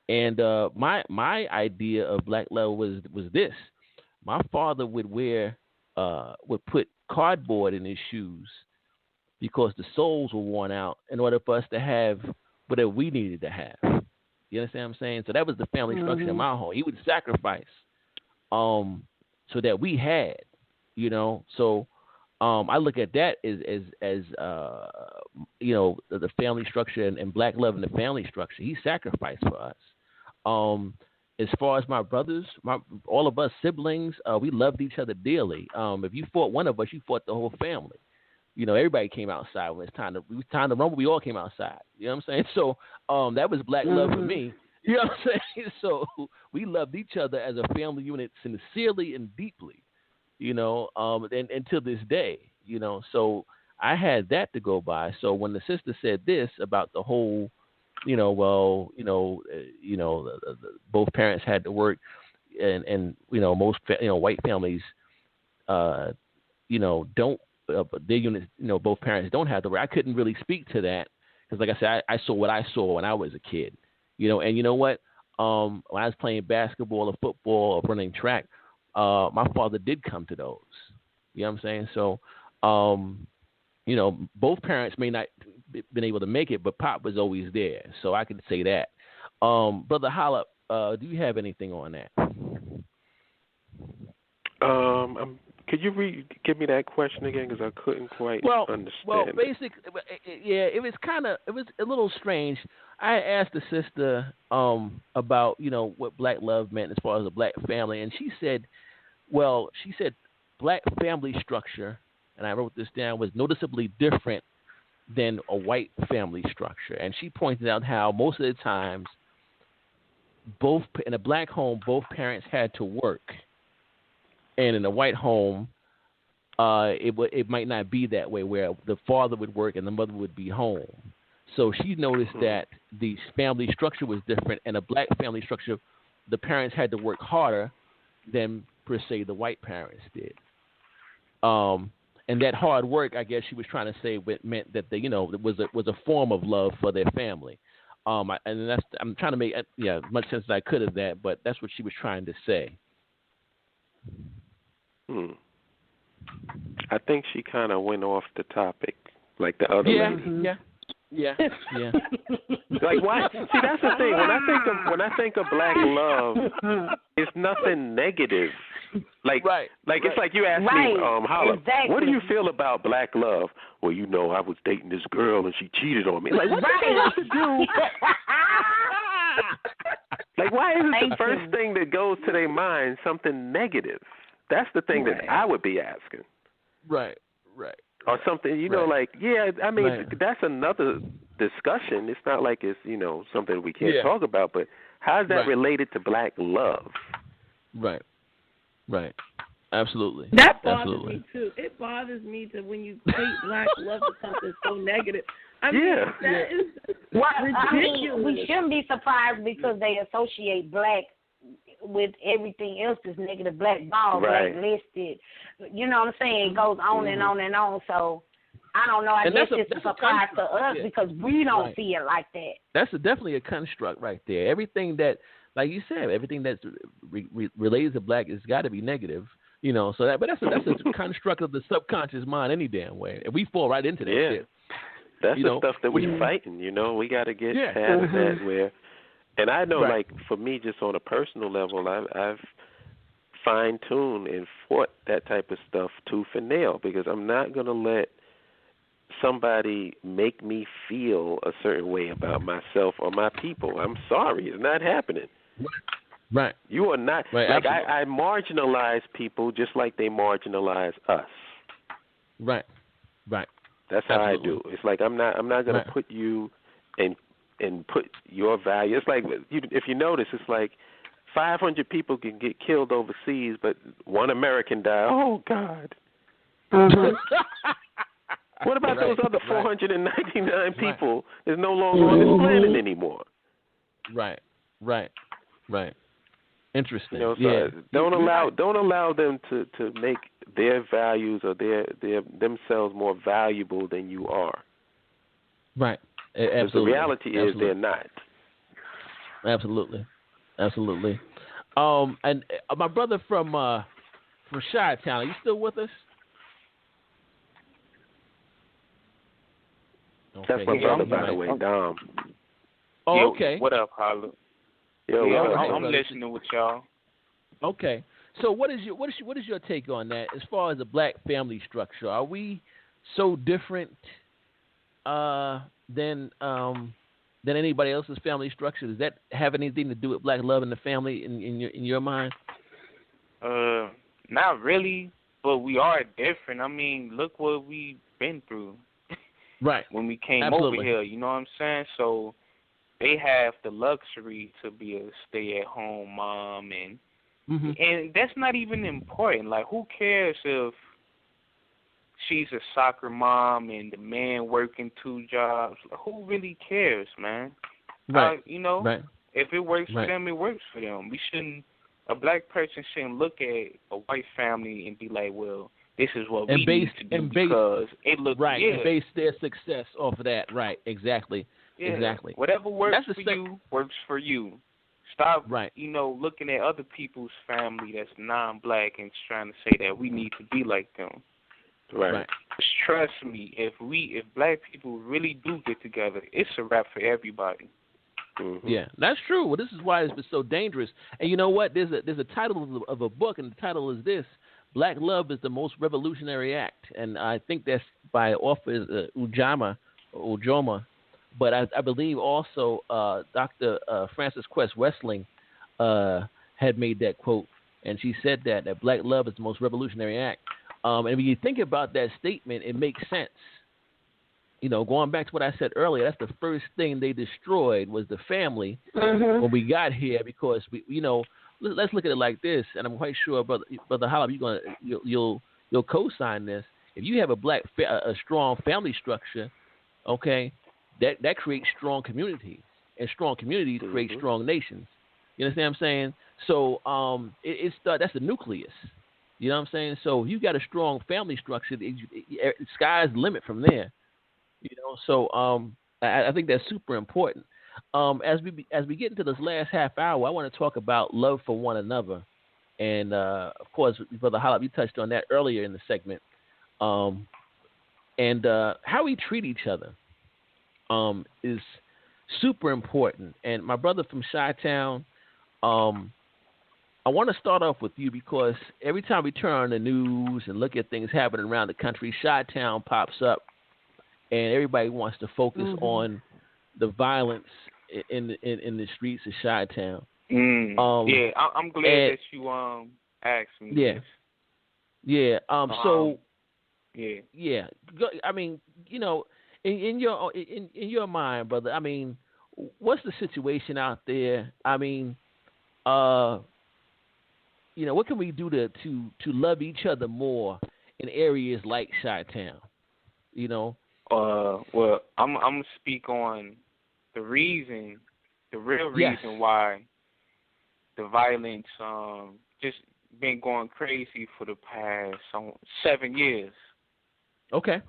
And my idea of black love was this: my father would put cardboard in his shoes because the soles were worn out in order for us to have whatever we needed to have. You understand what I'm saying? So that was the family structure in my home. He would sacrifice so that we had, So I look at that as the family structure and black love and the family structure. He sacrificed for us. As far as my brothers, all of us siblings, we loved each other dearly. If you fought one of us, you fought the whole family. Everybody came outside when it was time to rumble. We all came outside. You know what I'm saying? So that was black love for me. You know what I'm saying? So we loved each other as a family unit sincerely and deeply. And to this day. So I had that to go by. So when the sister said this about the whole, both parents had to work, and most white families, don't. Their units, both parents don't have to work. I couldn't really speak to that because, like I said, I saw what I saw when I was a kid. And you know what? When I was playing basketball or football or running track, my father did come to those. You know what I'm saying? So, both parents may not been able to make it, but Pop was always there. So I could say that. Brother Holla, do you have anything on that? Could you give me that question again? Because I couldn't quite understand. Well, basically, it was a little strange. I asked the sister about what black love meant as far as a black family, and she said black family structure, and I wrote this down, was noticeably different than a white family structure. And she pointed out how most of the times, in a black home, both parents had to work. And in a white home, it might not be that way, where the father would work and the mother would be home. So she noticed that the family structure was different. And a black family structure, the parents had to work harder than, per se, the white parents did. And that hard work, I guess she was trying to say, meant that it was a form of love for their family. And I'm trying to make as much sense as I could of that, but that's what she was trying to say. I think she kind of went off the topic, like the other lady. Yeah, yeah. Like why? See, that's the thing. When I think of black love, it's nothing negative. Like it's like you asked me, Holla, what do you feel about black love? Well, you know, I was dating this girl and she cheated on me. Like what does that have to do? Like why isn't the first thing that goes to their mind something negative? That's the thing that I would be asking. Right. Or something, you know, like, I mean, that's another discussion. It's not like it's, you know, something we can't talk about, but how is that related to black love? Right. Absolutely. That bothers me, too. It bothers me to when you equate black love to something so negative. I mean, that is ridiculous. I mean, we shouldn't be surprised because they associate black with everything else that's negative, black ball, blacklisted. You know what I'm saying? It goes on and on and on. So I don't know. I guess it's a surprise to us because we don't see it like that. That's definitely a construct right there. Everything that, like you said, everything that's related to black has got to be negative. You know, so but that's a construct of the subconscious mind any damn way, and we fall right into that shit. That's the stuff that we fighting. You know, we got to get past that where. And I know, like, for me, just on a personal level, I've fine-tuned and fought that type of stuff tooth and nail because I'm not going to let somebody make me feel a certain way about myself or my people. I'm sorry. It's not happening. Right. You are not. Right, like, I marginalize people just like they marginalize us. Right. That's how I do. It's like I'm not going to put you and put your value. It's like, if you notice, it's like 500 people can get killed overseas, but one American die. Oh, God. What about those other 499 people that's no longer on this planet anymore? Right. Interesting. You know, so don't allow them to make their values or their themselves more valuable than you are. Right. Because the reality is they're not. Absolutely. And my brother from Chi-Town, are you still with us? Okay. That's my brother, by the way, Dom. Oh, okay. What up, Holla? I'm listening with y'all. Okay. So what is your take on that as far as the black family structure? Are we so different than anybody else's family structure? Does that have anything to do with black love in the family in your mind? Not really, but we are different. I mean, look what we've been through. Right. When we came over here, you know what I'm saying? So they have the luxury to be a stay-at-home mom, and that's not even important. Like, who cares if she's a soccer mom and the man working 2 jobs? Who really cares, man? Right. If it works for them, it works for them. A black person shouldn't look at a white family and be like, well, this is what we need to do because it looks and base their success off of that. Right. Exactly. Exactly. Whatever works for you works for you. Stop, looking at other people's family that's non-black and trying to say that we need to be like them. Right. Just trust me, if black people really do get together, it's a wrap for everybody. Mm-hmm. Yeah, that's true. Well, this is why it's been so dangerous. And you know what? There's a title of a book, and the title is this: Black Love is the Most Revolutionary Act. And I think that's by author Ujoma. But I believe also Dr. Frances Quest Wessling had made that quote, and she said that black love is the most revolutionary act. And when you think about that statement, it makes sense. You know, going back to what I said earlier, that's the first thing they destroyed was the family when we got here, because let's look at it like this, and I'm quite sure, brother Holla, you'll co-sign this. If you have a strong family structure, okay, that creates strong communities, and strong communities create strong nations. You understand what I'm saying? So that's the nucleus. You know what I'm saying? So if you got a strong family structure, sky's the limit from there. You know, so I think that's super important. As we get into this last half hour, I want to talk about love for one another, and of course, Brother Holla, you touched on that earlier in the segment, and how we treat each other. is super important. And my brother from Chi-Town, I want to start off with you because every time we turn on the news and look at things happening around the country, Chi-Town pops up, and everybody wants to focus on the violence in the streets of Chi-Town. Yeah, I'm glad that you asked me. Yeah, this. yeah. So, yeah. I mean, you know, in your mind, brother. I mean, what's the situation out there? I mean, you know, what can we do to love each other more in areas like Chi-Town? You know. Well, I'm gonna speak on the real reason why the violence just been going crazy for the past 7 years. Okay.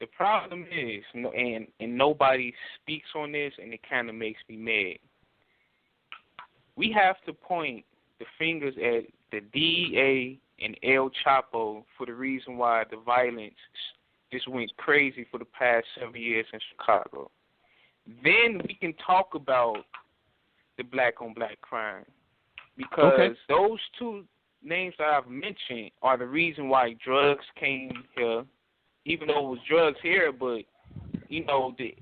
The problem is, and nobody speaks on this, and it kind of makes me mad. We have to point the fingers at the DEA and El Chapo for the reason why the violence just went crazy for the past 7 years in Chicago. Then we can talk about the black-on-black crime, because those two names that I've mentioned are the reason why drugs came here, even though it was drugs here, but, you know, the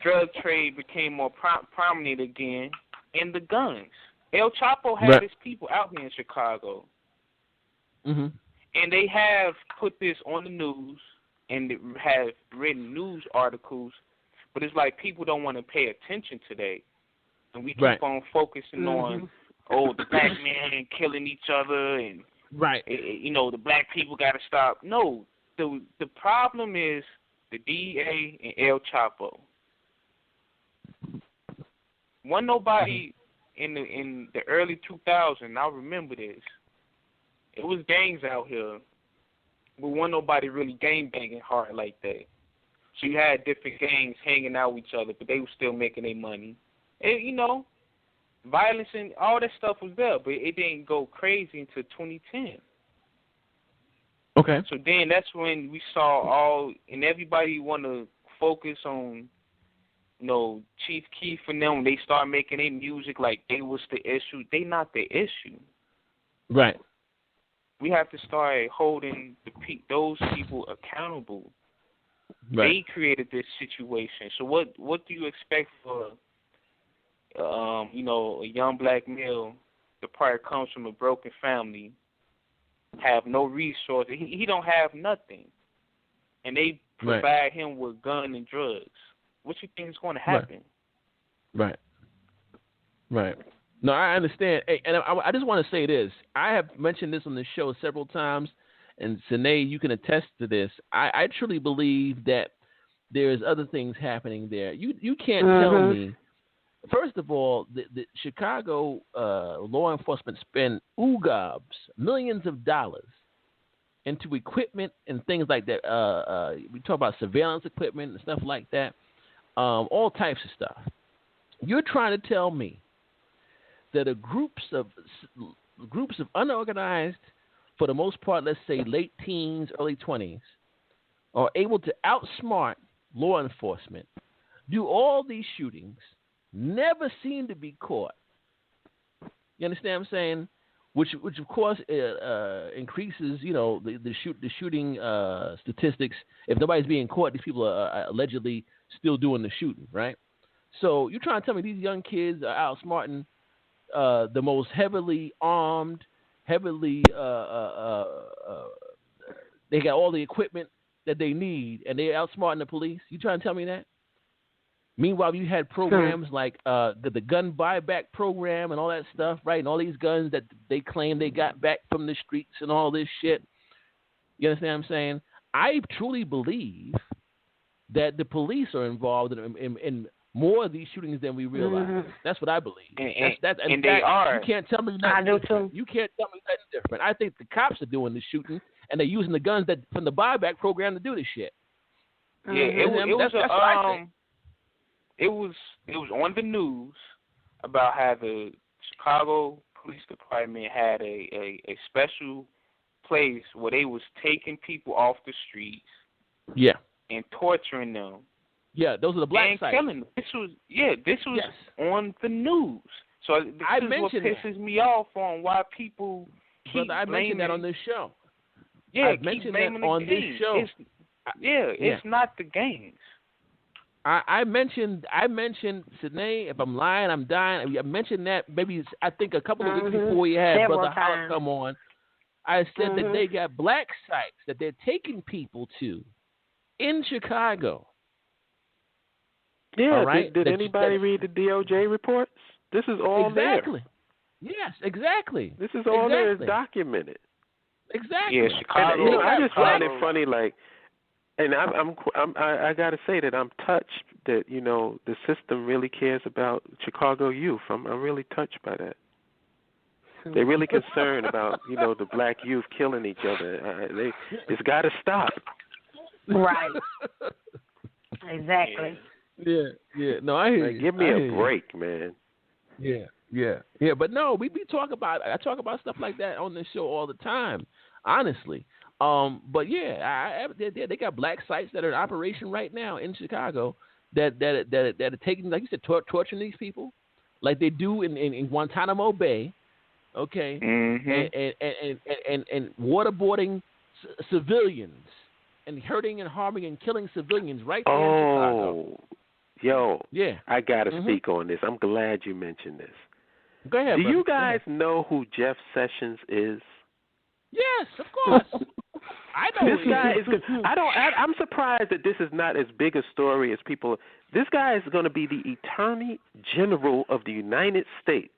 drug trade became more prominent again. And the guns. El Chapo had his people out here in Chicago. Mm-hmm. And they have put this on the news and have written news articles, but it's like people don't want to pay attention today. And we keep on focusing on, the black men killing each other and, you know, the black people got to stop. No, the problem is the DEA and El Chapo. Wasn't nobody in the early 2000s, I remember this. It was gangs out here, but wasn't nobody really gang banging hard like that. So you had different gangs hanging out with each other, but they were still making their money. And, you know, violence and all that stuff was there, but it didn't go crazy until 2010. Okay. So then that's when we saw and everybody want to focus on, you know, Chief Keef and them. They start making their music like they was the issue. They not the issue. Right. We have to start holding those people accountable. Right. They created this situation. So what do you expect for, you know, a young black male that probably comes from a broken family, have no resources. He don't have nothing, and they provide him with gun and drugs. What you think is going to happen? Right. No, I understand. Hey, and I just want to say this. I have mentioned this on the show several times, and Sine, you can attest to this. I truly believe that there's other things happening there. You can't tell me. First of all, the Chicago law enforcement spend millions of dollars into equipment and things like that. We talk about surveillance equipment and stuff like that. All types of stuff. You're trying to tell me that groups of unorganized, for the most part, let's say late teens, early 20s, are able to outsmart law enforcement, do all these shootings, never seem to be caught. You understand what I'm saying? Which of course increases, you know, the shooting statistics. If nobody's being caught, these people are allegedly still doing the shooting, right? So you're trying to tell me these young kids are outsmarting the most heavily armed, they got all the equipment that they need, and they're outsmarting the police? You trying to tell me that? Meanwhile, you had programs like the gun buyback program and all that stuff, right? And all these guns that they claim they got back from the streets and all this shit. You understand what I'm saying? I truly believe that the police are involved in more of these shootings than we realize. That's what I believe. And they are. You can't tell me nothing. I do too. You can't tell me nothing different. I think the cops are doing the shooting, and they're using the guns from the buyback program to do this shit. Yeah, it was on the news about how the Chicago Police Department had a special place where they was taking people off the streets Yeah. And torturing them. Yeah, those are the black and sites. killing them. This was on the news. So this is what pisses me off on why people keep Brother, I mentioned that on this show. Yeah, I mentioned that on this show. It's not the games. I mentioned Sidney. If I'm lying, I'm dying. I mentioned that maybe I think a couple of weeks before we had Several Brother Howard times. come on. I said that they got black sites that they're taking people to in Chicago. Yeah, all right? did anybody read the DOJ reports? This is all exactly. Yes, exactly. This is all there. It's documented. Exactly. Yeah, Chicago. And, I just find it funny, like, and I gotta say that I'm touched that the system really cares about Chicago youth. I'm really touched by that. They're really concerned about the black youth killing each other. It's got to stop. Right. Exactly. Yeah. No, I hear you. Give me a break, man. Yeah. But no, we talk about. I talk about stuff like that on this show all the time. Honestly. But yeah, they got black sites that are in operation right now in Chicago that are taking, like you said, torturing these people, like they do in Guantanamo Bay, okay, and waterboarding civilians and hurting and harming and killing civilians right there in Chicago. Yo, I gotta speak on this. I'm glad you mentioned this. Go ahead. Do brother. you guys know who Jeff Sessions is? Yes, of course. I know this guy is good. I'm surprised that this is not as big a story as people. This guy is going to be the Attorney General of the United States.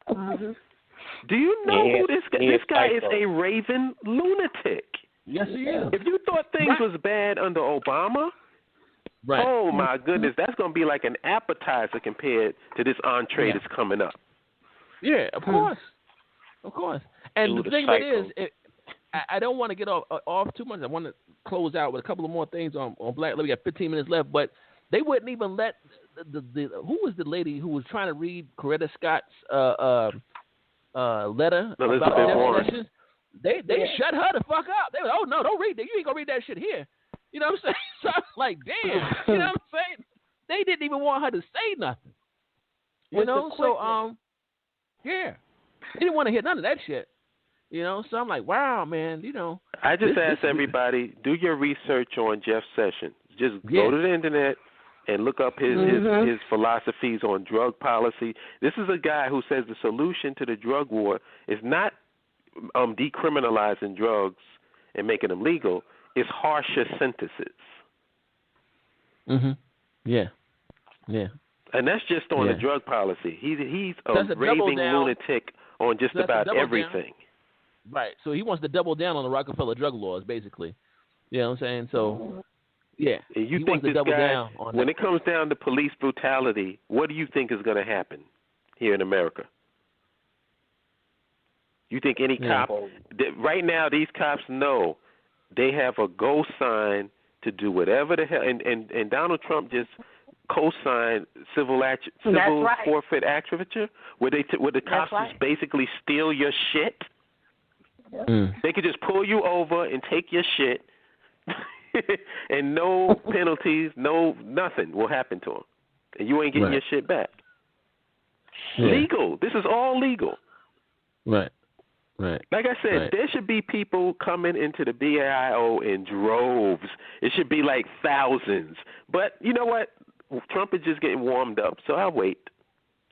Do you know who this guy? This guy is a raving lunatic. Yes, he is. If you thought things was bad under Obama, oh my goodness, that's going to be like an appetizer compared to this entree that's coming up. Yeah, of course. And the thing of it is, I don't want to get off too much. I want to close out with a couple of more things on Black. We got 15 minutes left, but they wouldn't even let the who was the lady who was trying to read Coretta Scott's letter about Jeff Sessions? They shut her the fuck up. They were, oh no, don't read that. You ain't gonna read that shit here. You know what I'm saying? So I'm like, damn. You know what I'm saying? They didn't even want her to say nothing. You know, so yeah, they didn't want to hear none of that shit. You know, so I'm like, wow, man. You know, I just ask everybody, do your research on Jeff Sessions. Just go to the internet and look up his philosophies on drug policy. This is a guy who says the solution to the drug war is not decriminalizing drugs and making them legal. It's harsher sentences. Yeah. And that's just on the drug policy. He's a raving lunatic on just about everything. Right. So he wants to double down on the Rockefeller drug laws, basically. You know what I'm saying? So, yeah. And you he think wants to double guy, down on when that. it comes down to police brutality, what do you think is going to happen here in America? You think any cop right now? These cops know they have a go sign to do whatever the hell, and Donald Trump just co-signed civil forfeit activature, where the cops just basically steal your shit. They could just pull you over and take your shit, and no penalties, nothing will happen to them, and you ain't getting your shit back. Legal. This is all legal. Right. Like I said, there should be people coming into the BAIO in droves. It should be like thousands. But you know what? Trump is just getting warmed up, so I'll wait.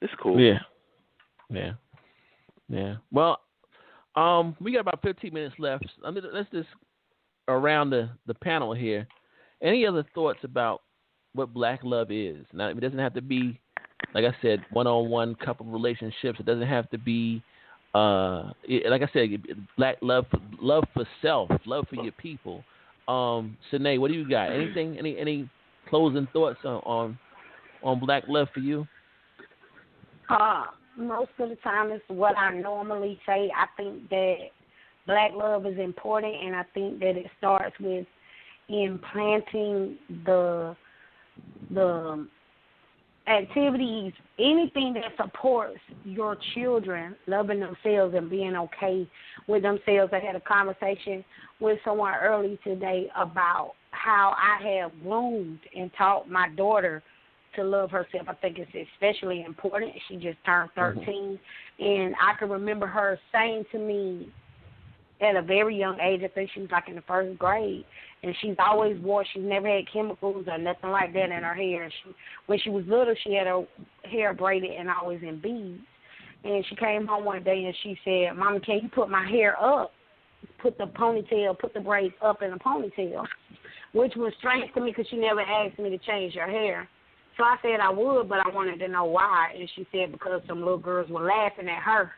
It's cool. Yeah. Well, we got about 15 minutes left. Let's just around the panel here. Any other thoughts about what black love is? Now, it doesn't have to be, like I said, one-on-one couple relationships. It doesn't have to be, like I said, black love for self, love for your people. Sine, what do you got? Anything? Any closing thoughts on black love for you? Most of the time, it's what I normally say. I think that black love is important, and I think that it starts with implanting the activities, anything that supports your children loving themselves and being okay with themselves. I had a conversation with someone early today about how I have groomed and taught my daughter to love herself. I think it's especially important. She just turned 13, and I can remember her saying to me at a very young age, I think she was like in the first grade, and she's always she's never had chemicals or nothing like that in her hair. When she was little, she had her hair braided and always in beads. And she came home one day and she said, "Mama, can you put my hair up? Put the braids up in a ponytail," which was strange to me because she never asked me to change her hair. So I said I would, but I wanted to know why. And she said because some little girls were laughing at her.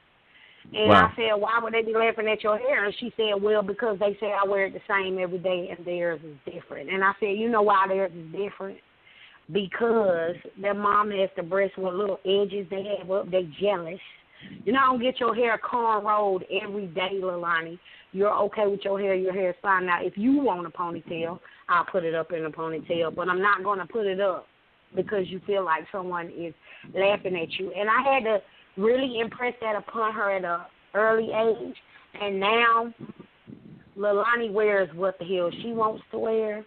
And I said, why would they be laughing at your hair? And she said, well, because they say I wear it the same every day and theirs is different. And I said, you know why theirs is different? Because their mom has the breasts with little edges they have up. They jealous. You know, don't get your hair cornrowed every day, Lilani. You're okay with your hair is fine. Now, if you want a ponytail, I'll put it up in a ponytail. But I'm not going to put it up because you feel like someone is laughing at you. And I had to really impress that upon her at an early age. And now Lilani wears what the hell she wants to wear.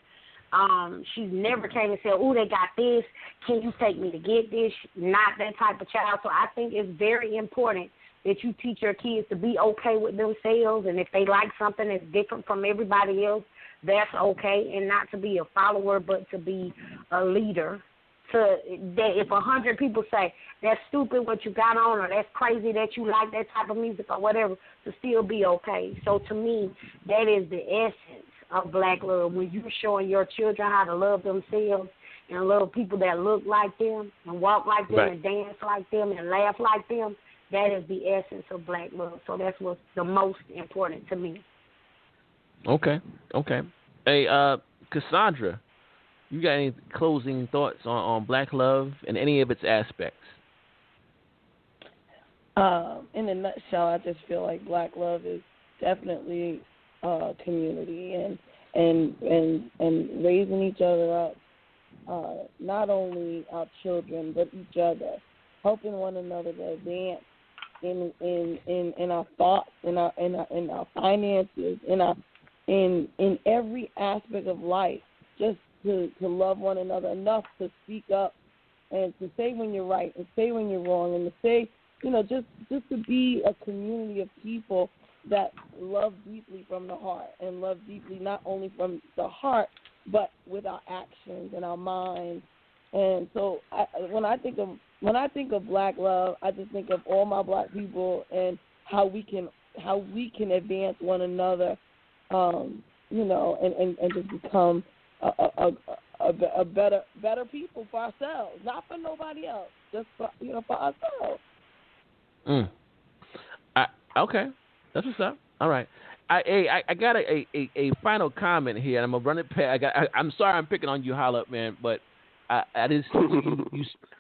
She's never came and said, "Oh, they got this. Can you take me to get this?" Not that type of child. So I think it's very important that you teach your kids to be okay with themselves. And if they like something that's different from everybody else, that's okay. And not to be a follower, but to be a leader. If 100 people say, that's stupid what you got on, or that's crazy that you like that type of music or whatever, to still be okay. So to me, that is the essence of black love. When you're showing your children how to love themselves and love people that look like them and walk like them and dance like them and laugh like them, that is the essence of black love. So that's what's the most important to me. Okay. Hey, Cassandra, you got any closing thoughts on black love and any of its aspects? In a nutshell, I just feel like black love is definitely community and raising each other up, not only our children but each other, helping one another to advance in our thoughts, in our finances, in every aspect of life. Just to love one another enough to speak up and to say when you're right and say when you're wrong, and to say, just to be a community of people that love deeply from the heart, and love deeply not only from the heart but with our actions and our minds. And so when I think of black love, I just think of all my black people and how we can advance one another, and just become a better people for ourselves, not for nobody else, just for ourselves. Okay, that's what's up. All right, I got a final comment here, and I'm gonna run it past. I'm sorry I'm picking on you, Holla, man, but I just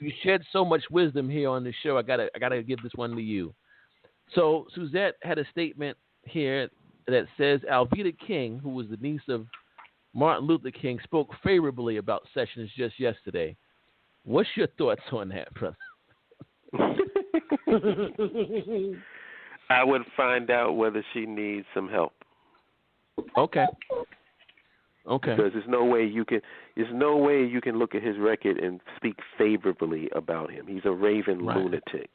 you shed so much wisdom here on the show. I gotta give this one to you. So Suzette had a statement here that says Alveda King, who was the niece of Martin Luther King, spoke favorably about Sessions just yesterday. What's your thoughts on that, brother? I would find out whether she needs some help. Okay. Because there's no way you can look at his record and speak favorably about him. He's a raving lunatic.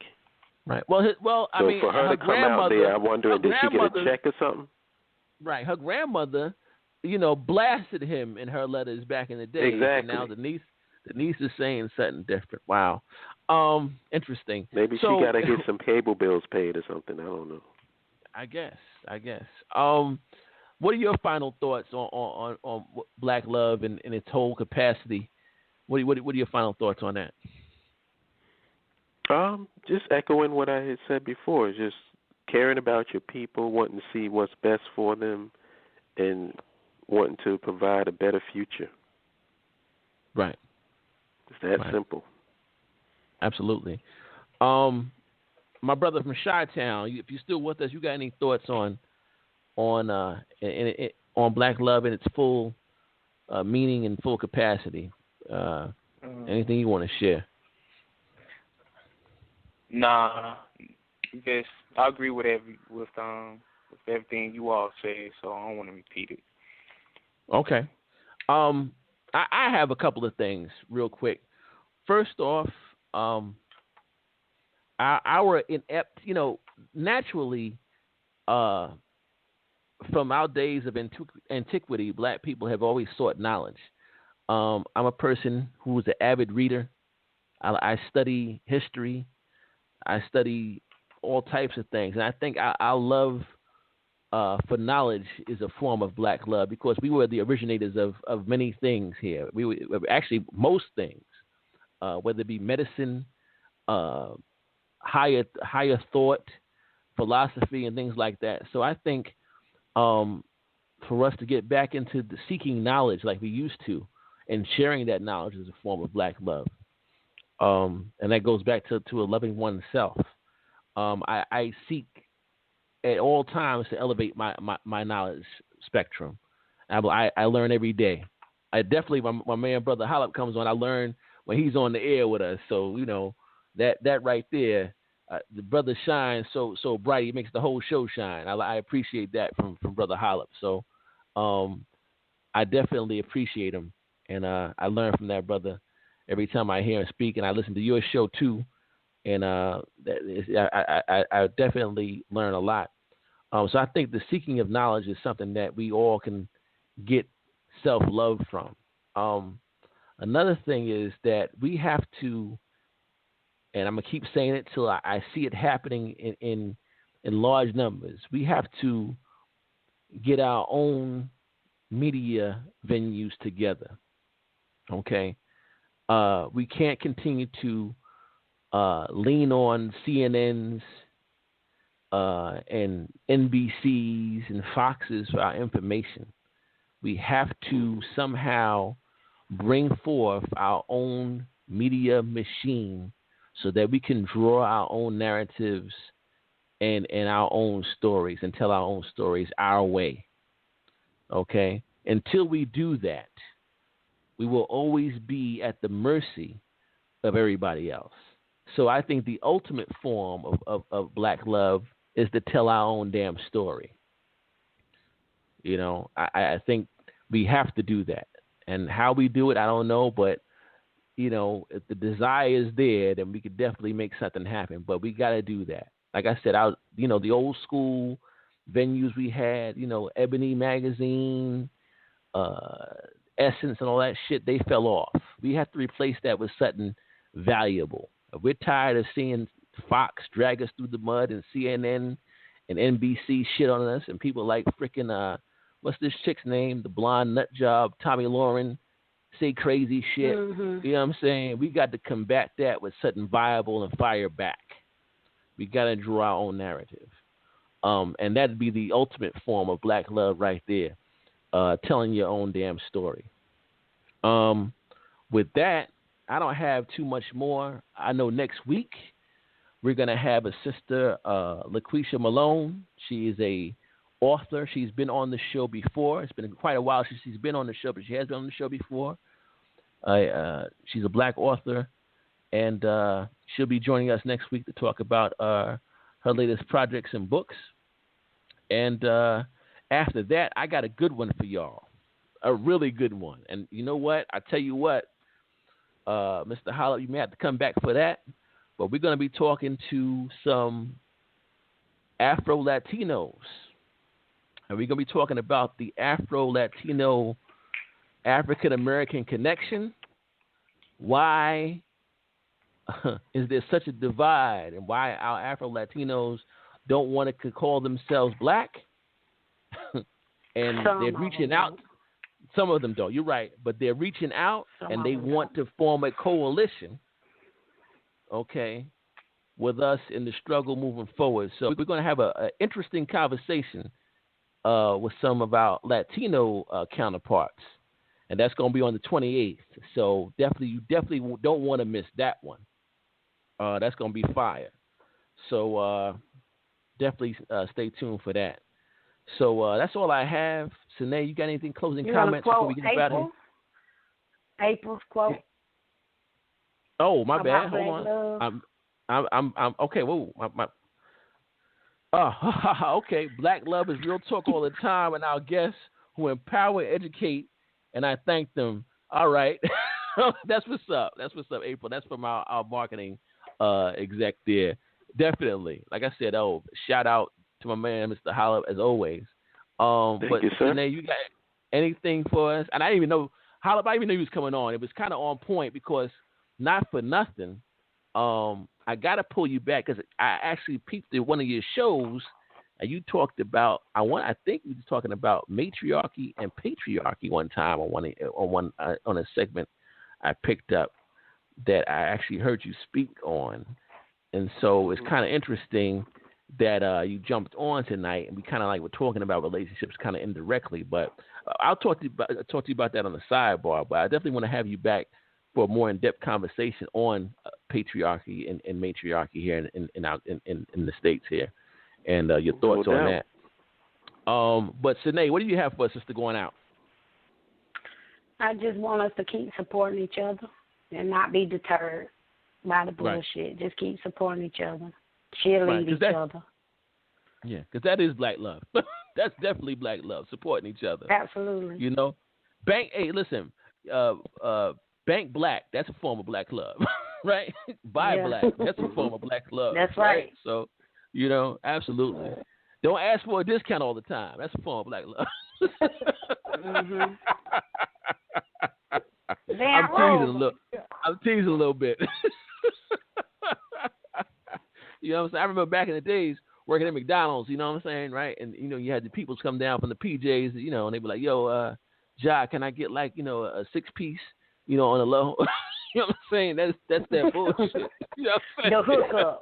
Right. Well, I mean, for her her to come out there, I wonder, did she get a check or something? Right. Her grandmother, blasted him in her letters back in the day. Exactly. And now the niece is saying something different. Wow. Interesting. Maybe she got to get some cable bills paid or something. I don't know. I guess. What are your final thoughts on black love and its whole capacity? What are your final thoughts on that? Just echoing what I had said before. Just caring about your people, wanting to see what's best for them, and wanting to provide a better future. Right. It's that simple. Absolutely. My brother from Chi-Town, if you're still with us, you got any thoughts on black love in its full meaning and full capacity? Anything you want to share? Nah, just I agree with everything you all say, so I don't want to repeat it. Okay. I have a couple of things real quick. First off, our inept, naturally, from our days of antiquity, black people have always sought knowledge. I'm a person who is an avid reader. I study history. I study all types of things, and I think our love for knowledge is a form of black love because we were the originators of many things here. We were actually most things, whether it be medicine, higher thought, philosophy, and things like that. So I think for us to get back into the seeking knowledge like we used to, and sharing that knowledge is a form of black love, and that goes back to a loving oneself. I seek at all times to elevate my knowledge spectrum. I learn every day. I definitely, my man brother Hollop comes on, I learn when he's on the air with us. So that right there, the brother shines so bright, he makes the whole show shine. I appreciate that from brother Hollop. So I definitely appreciate him, and I learn from that brother every time I hear him speak, and I listen to your show too. And I definitely learn a lot. So I think the seeking of knowledge is something that we all can get self-love from. Another thing is that we have to, and I'm going to keep saying it till I see it happening in large numbers, we have to get our own media venues together. Okay? We can't continue to lean on CNNs and NBCs and Foxes for our information. We have to somehow bring forth our own media machine so that we can draw our own narratives and our own stories and tell our own stories our way. Okay? Until we do that, we will always be at the mercy of everybody else. So I think the ultimate form of black love is to tell our own damn story. I think we have to do that. And how we do it, I don't know. But, if the desire is there, then we could definitely make something happen. But we got to do that. Like I said, the old school venues we had, Ebony Magazine, Essence and all that shit, they fell off. We have to replace that with something valuable. We're tired of seeing Fox drag us through the mud and CNN and NBC shit on us, and people like freaking what's this chick's name? The blonde nut job, Tommy Lauren, say crazy shit. Mm-hmm. You know what I'm saying? We got to combat that with something viable and fire back. We got to draw our own narrative. And that'd be the ultimate form of black love right there, telling your own damn story. With that, I don't have too much more. I know next week we're going to have a sister, LaQuisha Malone. She is a author. She's been on the show before. It's been quite a while since she's been on the show, but she has been on the show before. She's a black author, and she'll be joining us next week to talk about her latest projects and books. And after that, I got a good one for y'all, a really good one. And you know what? I tell you what, Mr. Hollop, you may have to come back for that, but we're going to be talking to some Afro-Latinos. And we're going to be talking about the Afro-Latino African-American connection. Why is there such a divide, and why our Afro-Latinos don't want to call themselves black? And they're reaching out. Some of them don't. You're right. But they're reaching out, and they want to form a coalition, okay, with us in the struggle moving forward. So we're going to have an interesting conversation with some of our Latino counterparts, and that's going to be on the 28th. So you definitely don't want to miss that one. That's going to be fire. So definitely stay tuned for that. So that's all I have. Sine, you got anything closing comments before we get about it? April's quote. Oh, my bad. Hold on. I'm okay. Whoa, okay. Black love is real talk all the time, and our guests who empower, educate, and I thanked them. All right. That's what's up. That's what's up, April. That's from our marketing exec there. Definitely. Like I said, shout out to my man, Mr. Hollop, as always. Thank you, sir. Renee, you got anything for us? And I didn't even know, Hollop, I didn't even know he was coming on. It was kind of on point because, not for nothing, I got to pull you back because I actually peeped at one of your shows, and you talked about, I think you were talking about matriarchy and patriarchy one time on a segment I picked up that I actually heard you speak on. And so it's kind of interesting that you jumped on tonight, and we kind of like were talking about relationships kind of indirectly. But I'll talk to you about that on the sidebar. But I definitely want to have you back for a more in-depth conversation on patriarchy and matriarchy here in the States here, and your thoughts on that. But Sinead, what do you have for us, sister, going out? I just want us to keep supporting each other and not be deterred by the bullshit. Right. Just keep supporting each other, cheerlead each other. Yeah, because that is black love. That's definitely black love, supporting each other. Absolutely. You know, listen, Bank Black, that's a form of black love, right? Buy Black, that's a form of black love. That's right. So, you know, absolutely. Don't ask for a discount all the time. That's a form of black love. Mm-hmm. I'm teasing a little bit. You know what I'm saying? I remember back in the days working at McDonald's, you know what I'm saying, right? And, you know, you had the people come down from the PJs, you know, and they be like, yo, Ja, can I get like, you know, a 6-piece, you know, on the low? You know what I'm saying? That's that bullshit. You know what I'm saying? The hookup.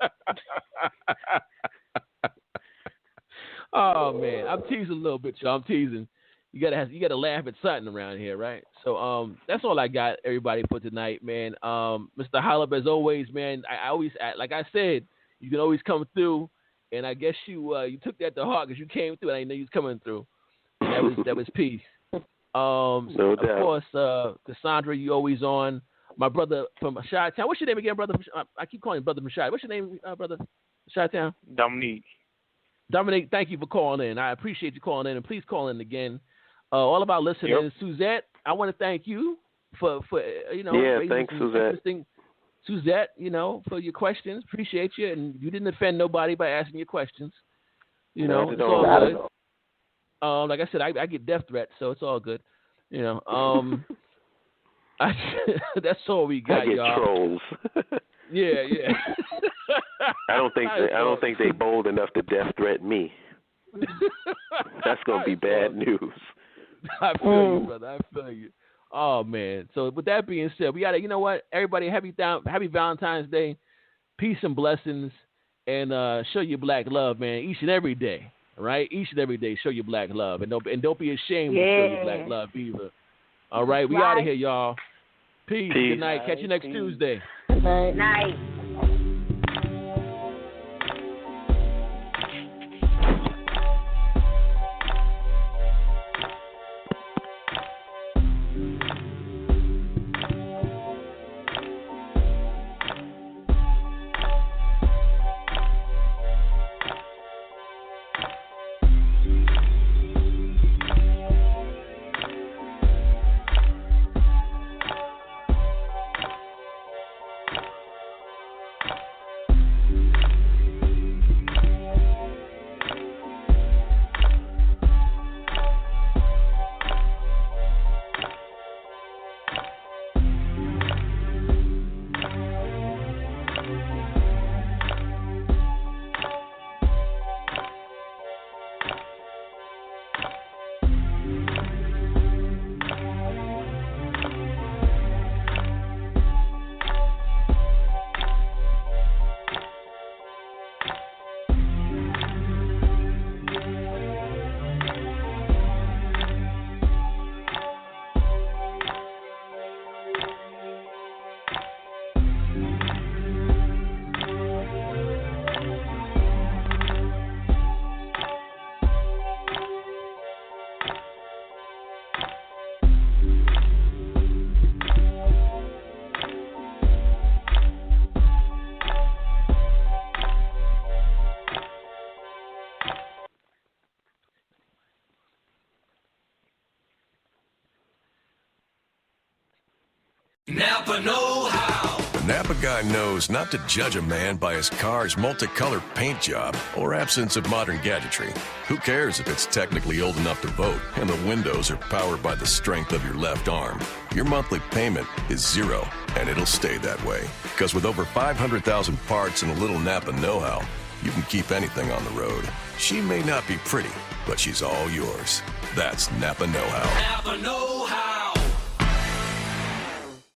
Oh, man. I'm teasing a little bit, y'all. I'm teasing. You gotta laugh at something around here, right? So that's all I got, everybody, for tonight, man. Mr. Hollop, as always, man, I always, like I said, you can always come through, and I guess you took that to heart because you came through, and I didn't know you was coming through. And that was peace. No doubt. Of course, Cassandra, you always on. My brother from Chi-Town. What's your name again, brother? I keep calling you brother from Chi. What's your name, brother? Chi-Town? Dominique, thank you for calling in. I appreciate you calling in, and please call in again. All of our listeners, Yep. Suzette, I want to thank you for you know. Yeah, thanks, Suzette. Suzette, you know, for your questions. Appreciate you, and you didn't offend nobody by asking your questions. You know, it's all good. Like I said, I get death threats, so it's all good. You know, that's all we got, I get y'all. trolls. Yeah. I don't think they bold enough to death threaten me. That's gonna be bad news. I feel you, brother. I feel you. Oh man. So with that being said, we gotta. You know what, everybody, happy Valentine's Day, peace and blessings, and show your black love, man, each and every day. Right, each and every day, show your black love, and don't be ashamed to show your black love either. All right, we out of here, y'all. Peace. Good night. Catch you next Tuesday. Night. Napa know-how. The Napa guy knows not to judge a man by his car's multicolored paint job or absence of modern gadgetry. Who cares if it's technically old enough to vote and the windows are powered by the strength of your left arm? Your monthly payment is zero, and it'll stay that way. Because with over 500,000 parts and a little Napa know-how, you can keep anything on the road. She may not be pretty, but she's all yours. That's Napa know-how. Napa know-how.